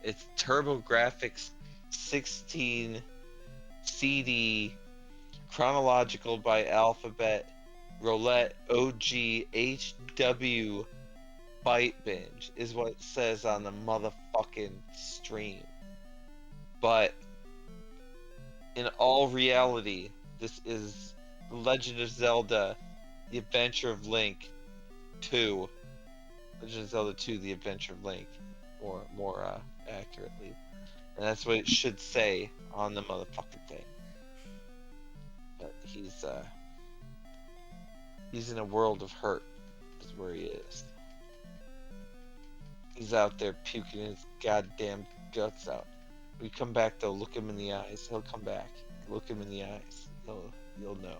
It's Turbografx 16 CD Chronological by Alphabet Roulette OG HW Byte Binge is what it says on the motherfucking stream. But in all reality, this is The Legend of Zelda, The Adventure of Link 2. Legend of Zelda 2, The Adventure of Link, more accurately. And that's what it should say on the motherfucking thing. But he's in a world of hurt, is where he is. He's out there puking his goddamn guts out. We come back though, look him in the eyes. He'll come back. Look him in the eyes. You'll know.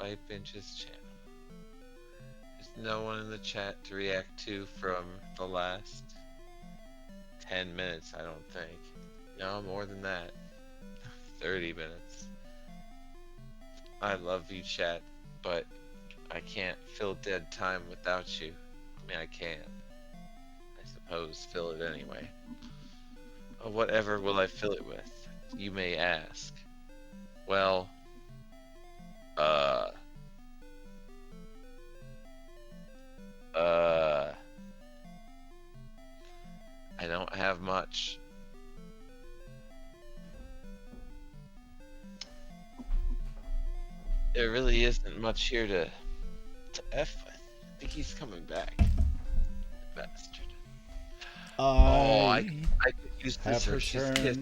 Byte Binge's channel. There's no one in the chat to react to from the last 10 minutes, I don't think. No, more than that. 30 minutes. I love you, chat, but I can't fill dead time without you. I mean, I can. I suppose fill it anyway. Whatever will I fill it with? You may ask. Well, I don't have much. There really isn't much here to F with. I think he's coming back. Bastard. I could use this Hershey's Kiss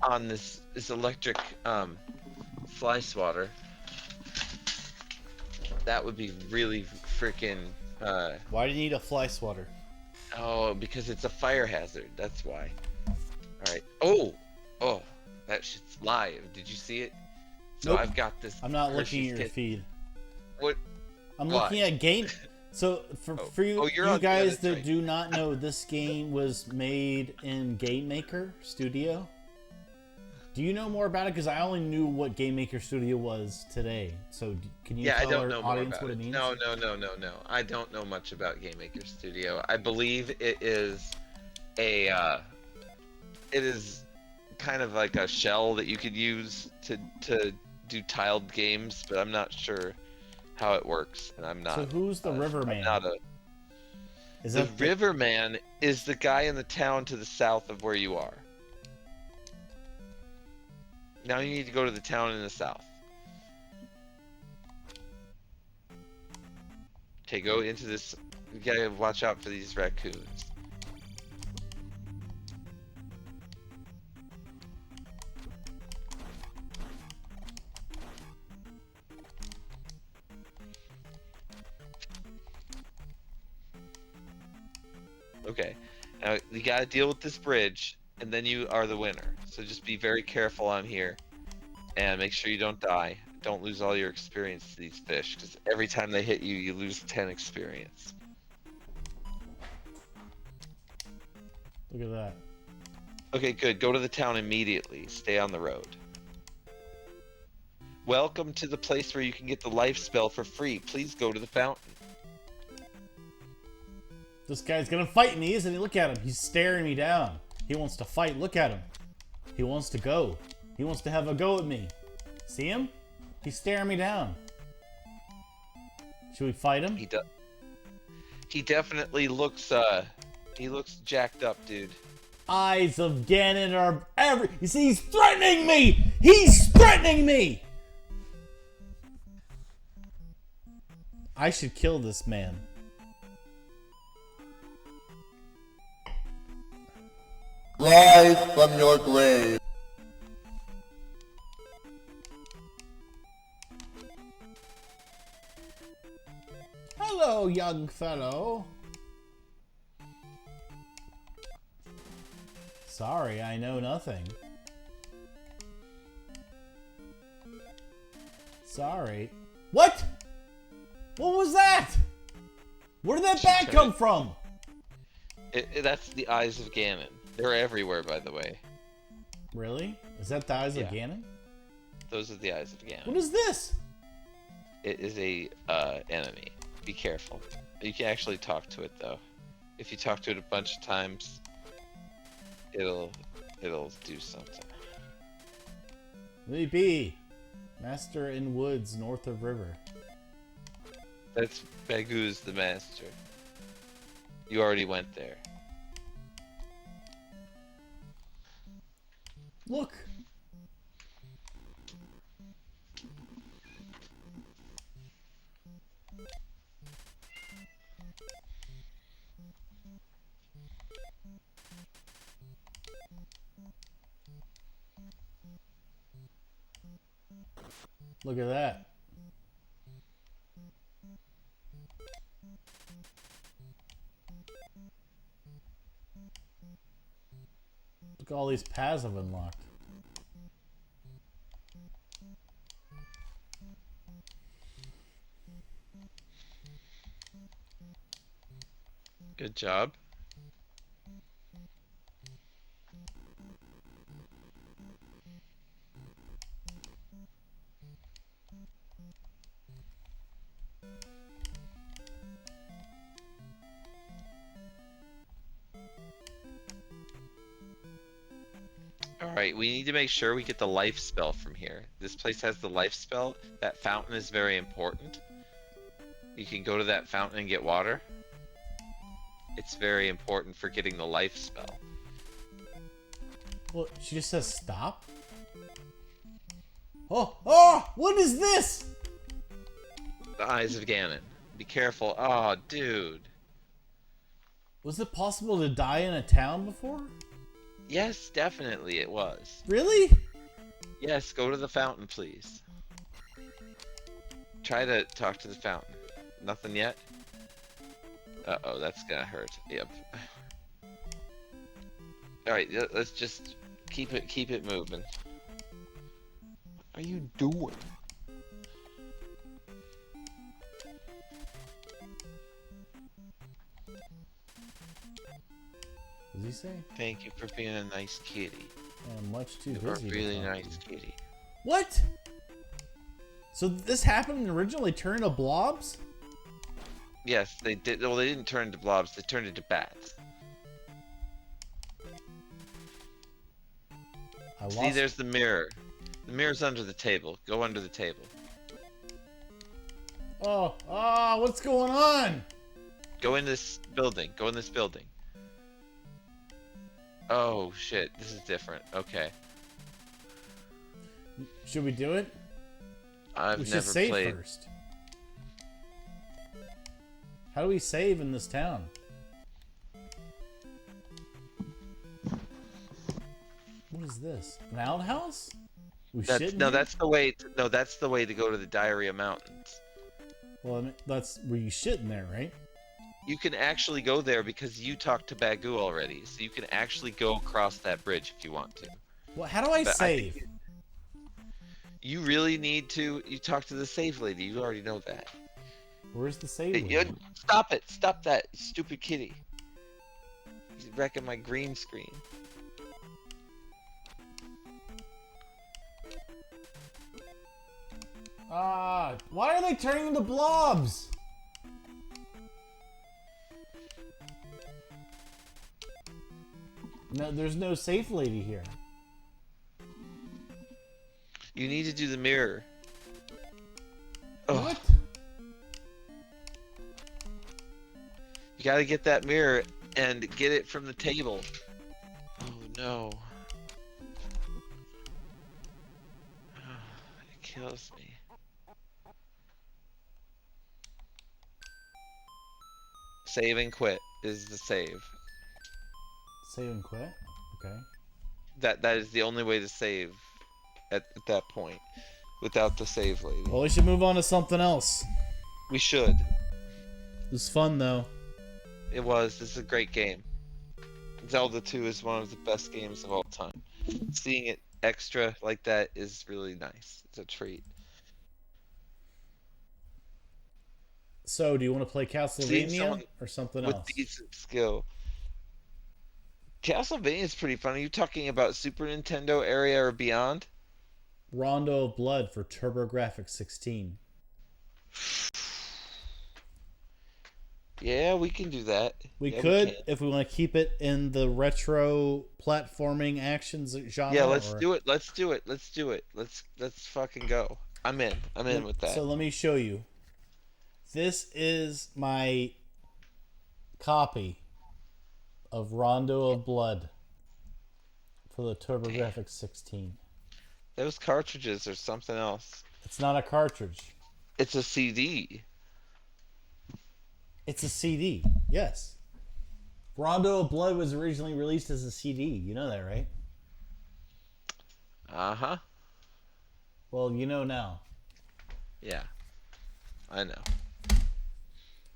on this electric fly swatter. That would be really freaking. Why do you need a fly swatter? Oh, because it's a fire hazard. That's why. All right. Oh, that shit's live. Did you see it? So nope. I've got this. I'm not looking at your feed. What? I'm looking at game. So for you guys that do not know, this game was made in Game Maker Studio. Do you know more about it? Because I only knew what Game Maker Studio was today. So can you tell our audience what it means? No. I don't know much about Game Maker Studio. I believe it is it is kind of like a shell that you could use to do tiled games, but I'm not sure how it works, and I'm not. So who's the Riverman? The Riverman is the guy in the town to the south of where you are. Now you need to go to the town in the south. Okay, go into this. You gotta watch out for these raccoons. Okay, now you gotta deal with this bridge, and then you are the winner. So just be very careful on here, and make sure you don't die. Don't lose all your experience to these fish, because every time they hit you, you lose 10 experience. Look at that. Okay, good. Go to the town immediately. Stay on the road. Welcome to the place where you can get the life spell for free. Please go to the fountain. This guy's gonna fight me, isn't he? Look at him. He's staring me down. He wants to fight. Look at him. He wants to go. He wants to have a go at me. See him? He's staring me down. Should we fight him? He definitely looks he looks jacked up, dude. eyes of Ganon are every. You see, he's threatening me! He's threatening me! I should kill this man. Rise from your grave. Hello, young fellow. Sorry, I know nothing. Sorry. What? What was that? Where did that bat come from? That's the eyes of Ganon. They're everywhere, by the way. Really? Is that the eyes of Ganon? Those are the eyes of Ganon. What is this? It is a enemy. Be careful. You can actually talk to it though. If you talk to it a bunch of times, it'll do something. Maybe. Master in woods north of river. That's Bagoo's the master. You already went there. Look. Look at that. Look at all these paths I've unlocked. Good job. Alright, we need to make sure we get the life spell from here. This place has the life spell. That fountain is very important. You can go to that fountain and get water. It's very important for getting the life spell. Well, she just says stop? Oh, what is this? The eyes of Ganon. Be careful. Oh, dude. Was it possible to die in a town before? Yes, definitely it was. Really? Yes, go to the fountain, please. Try to talk to the fountain. Nothing yet? Uh-oh, that's gonna hurt. Yep. Alright, let's just keep it moving. What are you doing? What does he say? Thank you for being a nice kitty. I'm much too You're a busy. really nice kitty. What? So this happened and originally turned to blobs? Yes, they did. Well, they didn't turn into blobs. They turned into bats. See, there's the mirror. The mirror's under the table. Go under the table. Oh, what's going on? Go in this building. Go in this building. Oh, shit. This is different. Okay. Should we do it? I've we never should save played. First. How do we save in this town? What is this? An outhouse? That's the way. That's the way to go to the Diarrhea Mountains. Well, I mean, that's where you shit in there, right? You can actually go there because you talked to Bagoo already, so you can actually go across that bridge if you want to. Well, how do I save? You really need to. You talk to the save lady. You already know that. Where's the save lady? Stop it! Stop that, stupid kitty! He's wrecking my green screen. Why are they turning into blobs? No, there's no safe lady here. You need to do the mirror. What? You gotta get that mirror and get it from the table. kills me. Save and quit is the save. Save and quit? Okay. That is the only way to save at that point without the save lady. Well, we should move on to something else. We should. It was fun, though. It was. This is a great game. Zelda 2 is one of the best games of all time. Seeing it extra like that is really nice. It's a treat. So, do you want to play Castlevania or something else? With decent skill. Castlevania is pretty fun. Are you talking about Super Nintendo area or beyond? Rondo of Blood for Turbografx 16. Yeah, we can do that. We could, if we want to keep it in the retro platforming actions genre. Yeah, let's do it. Let's do it. Let's do it. Let's fucking go. I'm in. I'm in with that. So let me show you. This is my copy of Rondo of Blood for the Turbografx 16. Those cartridges are something else. It's not a cartridge. It's a CD. It's a CD, yes. Rondo of Blood was originally released as a CD. You know that, right? Uh-huh. Well, you know now. Yeah. I know.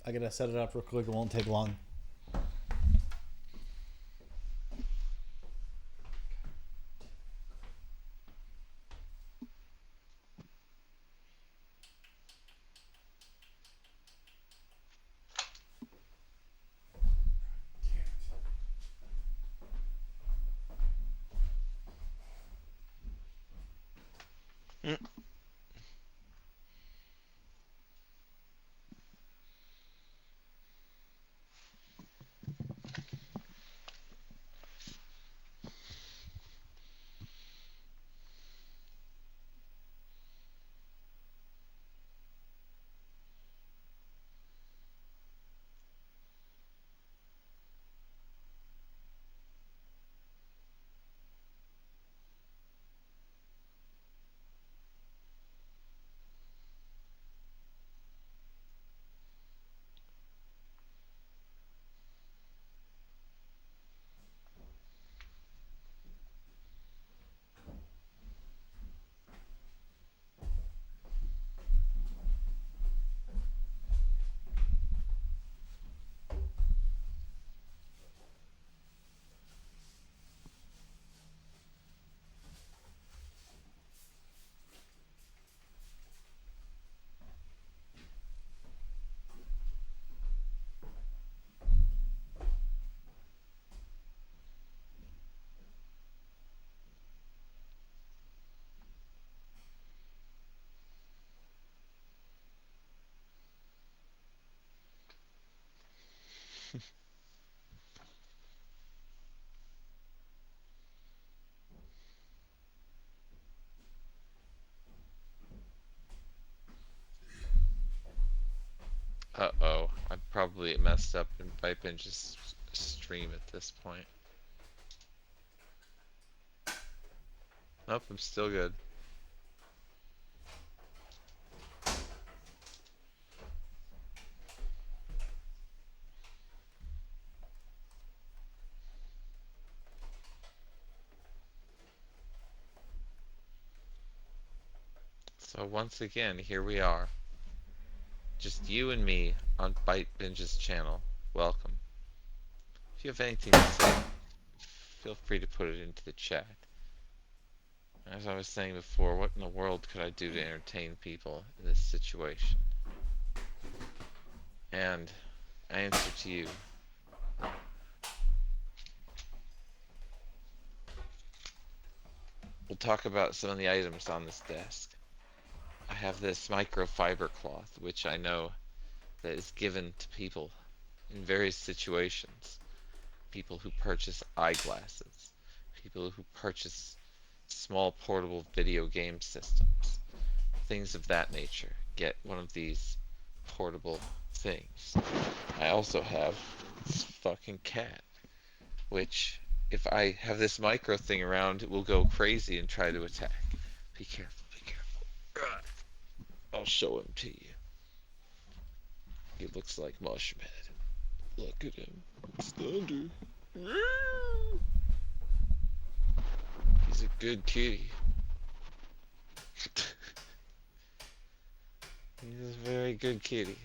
I gotta set it up real quick. It won't take long. Uh-oh. I probably messed up in Byte's stream at this point. Nope, I'm still good. So once again, here we are. Just you and me on Byte's channel. Welcome. If you have anything to say, feel free to put it into the chat. As I was saying before, what in the world could I do to entertain people in this situation? And I answer to you. We'll talk about some of the items on this desk. I have this microfiber cloth, which I know that is given to people in various situations. People who purchase eyeglasses, people who purchase small portable video game systems, things of that nature. Get one of these portable things. I also have this fucking cat, which if I have this micro thing around, it will go crazy and try to attack. Be careful, be careful. I'll show him to you. He looks like Mushman. Look at him. It's Thunder. He's a good kitty. He's a very good kitty.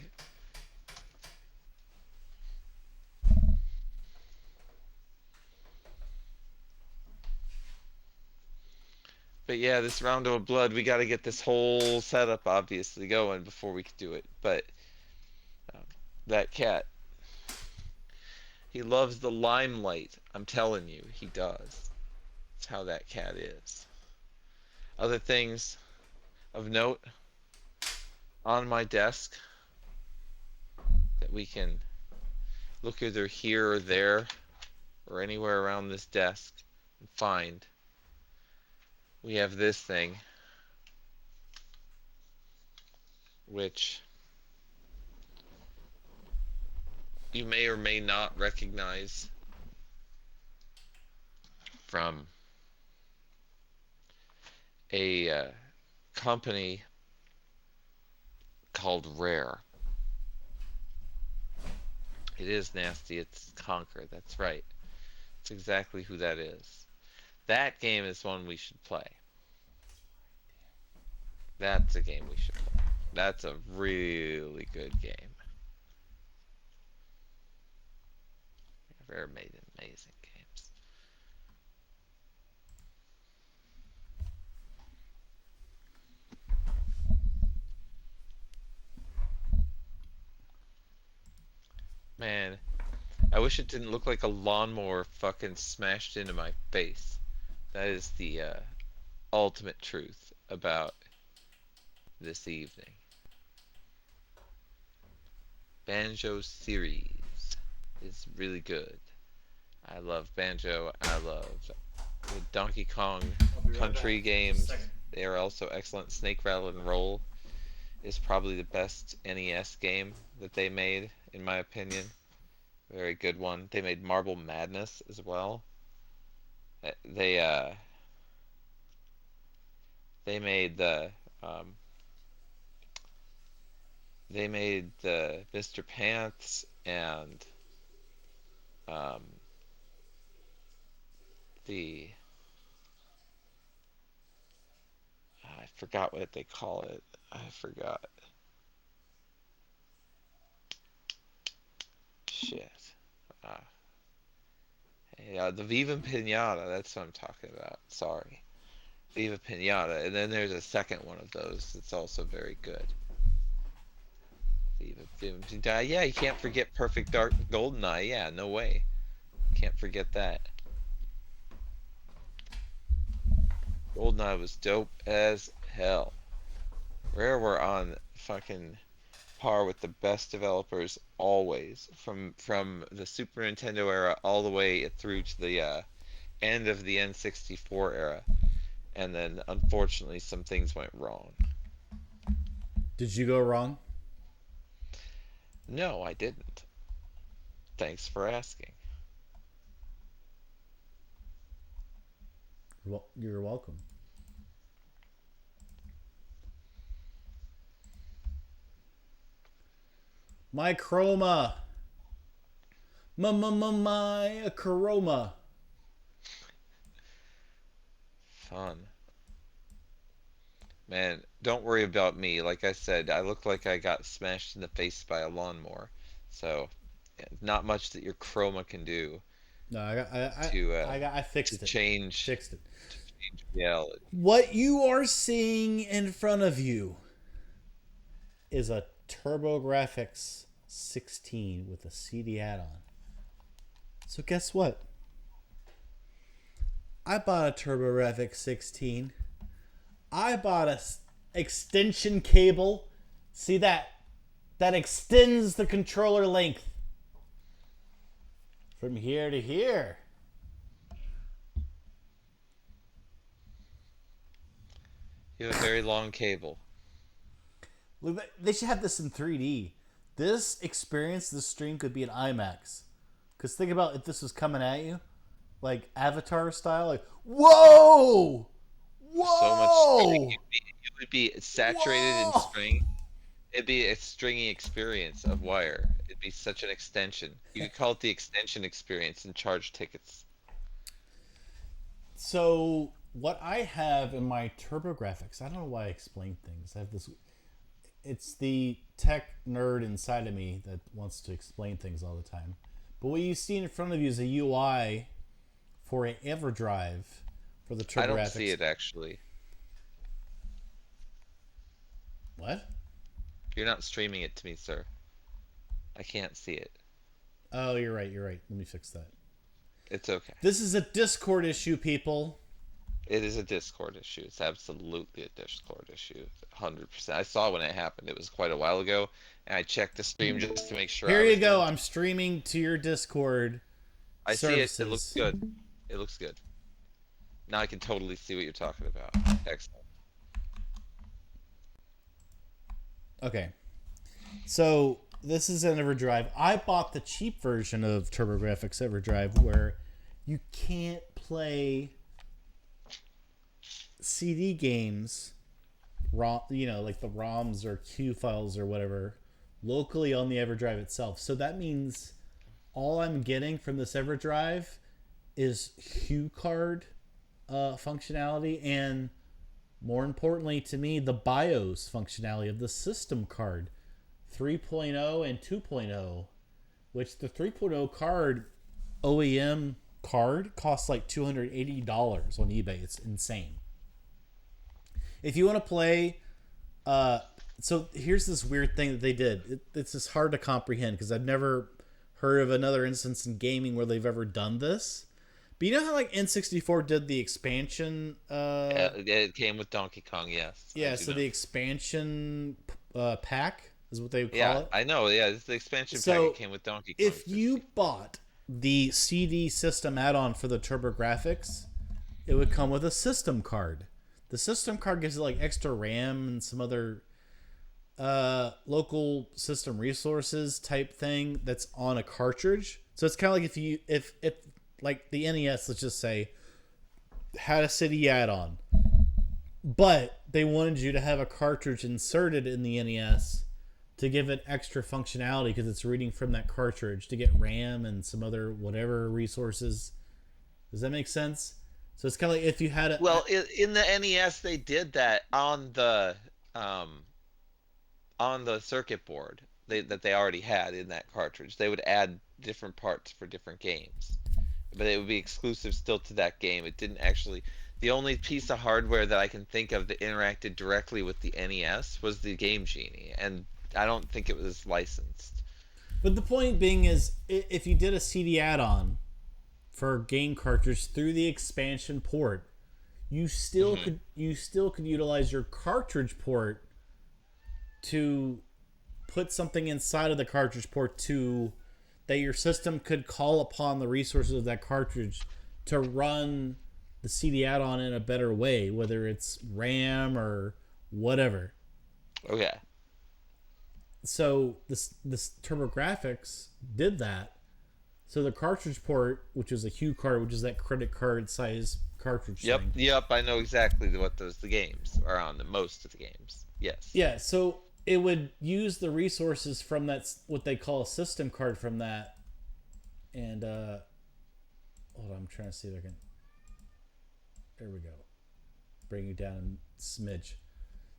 But yeah, this Rondo of Blood, we got to get this whole setup obviously going before we can do it. But that cat, he loves the limelight. I'm telling you, he does. That's how that cat is. Other things of note on my desk that we can look either here or there or anywhere around this desk and find. We have this thing, which you may or may not recognize from a company called Rare. It is nasty. It's Conquer. That's right. That's exactly who that is. That game is one we should play. That's a game we should play. That's a really good game. Rare made amazing games. Man, I wish it didn't look like a lawnmower fucking smashed into my face. That is the ultimate truth about this evening. Banjo series is really good. I love Banjo. I love the Donkey Kong Country games. They are also excellent. Snake Rattle and Roll is probably the best NES game that they made, in my opinion. Very good one. They made Marble Madness as well. They made the Mr. Pants and I forgot what they call it. I forgot. Shit. The Viva Pinata, that's what I'm talking about. Sorry. Viva Pinata. And then there's a second one of those that's also very good. Viva Pinata. Yeah, you can't forget Perfect Dark GoldenEye. Yeah, no way. Can't forget that. GoldenEye was dope as hell. Rare were on fucking par with the best developers always, from the Super Nintendo era all the way through to the end of the N64 era, and then unfortunately some things went wrong. Did you go wrong? No, I didn't. Thanks for asking. Well, you're welcome. My chroma. My chroma. Fun. Man, don't worry about me. Like I said, I look like I got smashed in the face by a lawnmower. So, yeah, not much that your chroma can do. No, I fixed it. Fixed it. To change reality. What you are seeing in front of you is a Turbografx 16 with a CD add-on. So guess what? I bought a Turbografx 16. I bought a extension cable. See that extends the controller length from here to here. You have a very long cable. Look, they should have this in 3D. This experience, this stream could be an IMAX. Because think about if this was coming at you, like Avatar style, like, whoa! Whoa! So much. You'd It'd be saturated in string. It'd be a stringy experience of wire. It'd be such an extension. You could call it the extension experience and charge tickets. So what I have in my Turbografx, I don't know why I explain things. I have this. It's the tech nerd inside of me that wants to explain things all the time. But what you see in front of you is a UI for an EverDrive for the Turbografx. I don't see it actually. What? You're not streaming it to me, sir. I can't see it. Oh, you're right. Let me fix that. It's okay. This is a Discord issue, people. It is a Discord issue. It's absolutely a Discord issue. 100%. I saw when it happened. It was quite a while ago, and I checked the stream just to make sure. Here you go. I'm streaming to your Discord. I services. See it. It looks good. It looks good. Now I can totally see what you're talking about. Excellent. Okay. So this is an EverDrive. I bought the cheap version of Turbografx EverDrive where you can't play CD games, like the ROMs or Q files or whatever, locally on the EverDrive itself. So that means all I'm getting from this EverDrive is Hue card functionality, and more importantly to me, the BIOS functionality of the system card 3.0 and 2.0, which the 3.0 card, OEM card, costs like $280 on eBay. It's insane. If you want to play, so here's this weird thing that they did. It's just hard to comprehend because I've never heard of another instance in gaming where they've ever done this. But you know how like N64 did the expansion? It came with Donkey Kong, yes. Yeah, so the expansion pack is what they would call it. I know. Yeah, it's the expansion pack. It came with Donkey Kong. If you bought the CD system add-on for the Turbografx, it would come with a system card. The system card gives it like extra RAM and some other local system resources type thing that's on a cartridge. So it's kind of like if like the NES, let's just say, had a CD add-on, but they wanted you to have a cartridge inserted in the NES to give it extra functionality because it's reading from that cartridge to get RAM and some other whatever resources. Does that make sense? So it's kind of like if you had a... Well, in the NES, they did that on the circuit board that they already had in that cartridge. They would add different parts for different games, but it would be exclusive still to that game. It didn't actually... The only piece of hardware that I can think of that interacted directly with the NES was the Game Genie, and I don't think it was licensed. But the point being is, if you did a CD add-on for a game cartridge through the expansion port, you still could utilize your cartridge port to put something inside of the cartridge port that your system could call upon the resources of that cartridge to run the CD add-on in a better way, whether it's RAM or whatever. Okay. So this Turbografx did that. So the cartridge port, which is a Hue card, which is that credit card size cartridge thing. Yep, I know exactly what the games are on, most of the games. Yes. Yeah, so it would use the resources from that, what they call a system card from that. And, hold on, I'm trying to see if I can... There we go. Bring you down a smidge.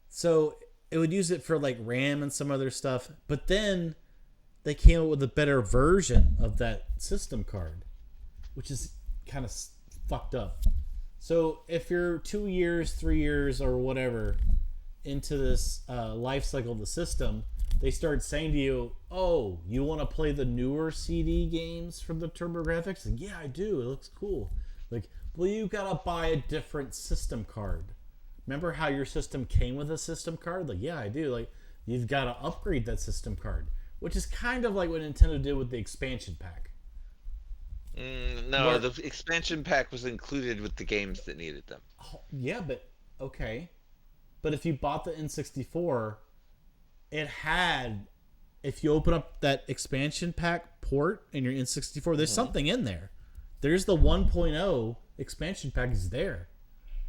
So it would use it for like RAM and some other stuff, but then they came up with a better version of that system card, which is kind of fucked up. So if you're 2 years, 3 years, or whatever into this life cycle of the system, they start saying to you, oh, you want to play the newer CD games from the Turbografx? Like, yeah, I do. It looks cool. Like, well, you gotta buy a different system card. Remember how your system came with a system card? Like, yeah, I do. Like, you've got to upgrade that system card, which is kind of like what Nintendo did with the expansion pack. No, the expansion pack was included with the games that needed them. Oh, yeah, but okay. But if you bought the N64, it had, if you open up that expansion pack port in your N64, there's something in there. There's the 1.0 expansion pack is there.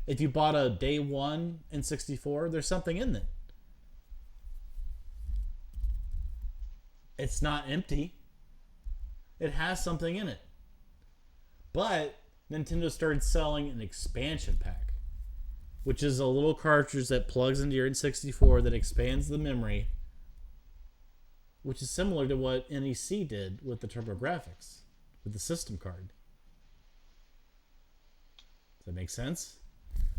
If you bought a day one N64, there's something in it. It's not empty. It has something in it. But Nintendo started selling an expansion pack, which is a little cartridge that plugs into your N64 that expands the memory, which is similar to what NEC did with the Turbografx, with the system card. Does that make sense?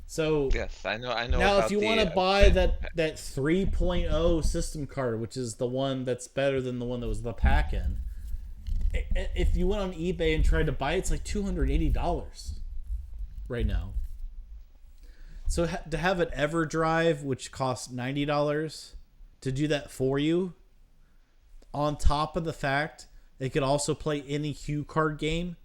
So yes, I know. Now, if you want to buy that 3.0 system card, which is the one that's better than the one that was the pack in, if you went on eBay and tried to buy it, it's like $280 right now. So to have an EverDrive, which costs $90, to do that for you, on top of the fact it could also play any cue card game,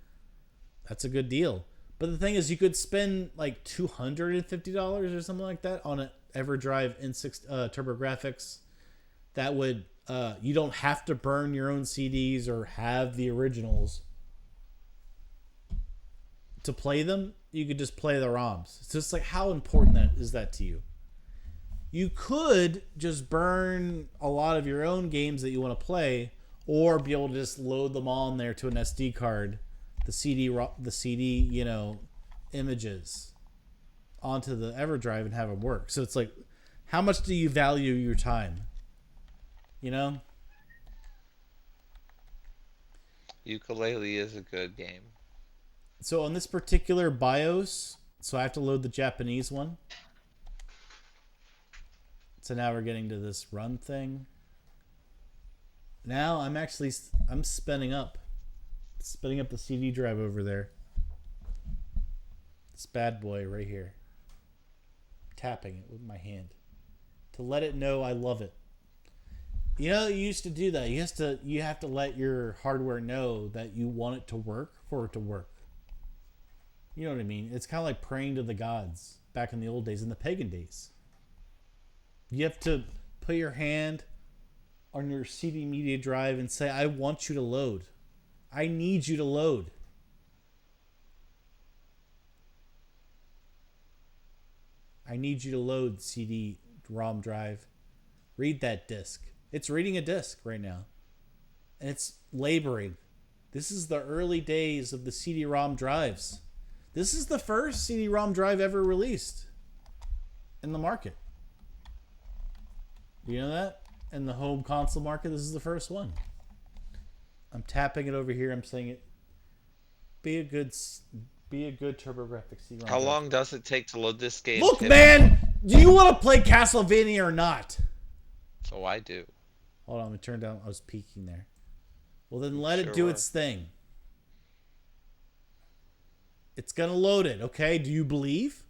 that's a good deal. But the thing is, you could spend like $250 or something like that on an EverDrive Turbografx. That would you don't have to burn your own CDs or have the originals to play them. You could just play the ROMs. It's just like, how important is that to you? You could just burn a lot of your own games that you want to play, or be able to just load them on there to an SD card, the CD, images onto the EverDrive and have it work. So it's like, how much do you value your time? Ukulele is a good game. So on this particular BIOS, so I have to load the Japanese one. So now we're getting to this run thing. Now I'm spinning up the CD drive over there. This bad boy right here. Tapping it with my hand to let it know I love it. You used to do that. You have to let your hardware know that you want it to work for it to work. You know what I mean? It's kind of like praying to the gods back in the old days, in the pagan days. You have to put your hand on your CD media drive and say, I want you to load. I need you to load. I need you to load CD-ROM drive. Read that disc. It's reading a disc right now. And it's laboring. This is the early days of the CD-ROM drives. This is the first CD-ROM drive ever released in the market. Do you know that? In the home console market, this is the first one. I'm tapping it over here. I'm saying it. Be a good Turbografx CD-ROM. How long does it take to load this game? Look, man, do you want to play Castlevania or not? So I do. Hold on, let me turn down. I was peeking there. Well, then let it do its thing. It's gonna load it, okay? Do you believe?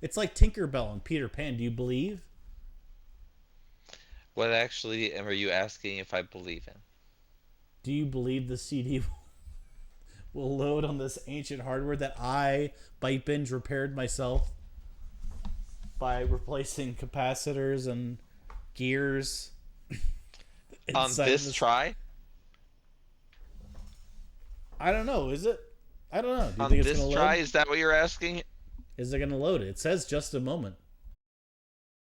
It's like Tinkerbell and Peter Pan. Do you believe? What actually are you asking if I believe in? Do you believe the CD will load on this ancient hardware that I, Byte Binge, repaired myself by replacing capacitors and gears? On this try? I don't know. Is it? I don't know. Do you on think this it's gonna try, load? is that what you're asking? Is it going to load it? It says just a moment.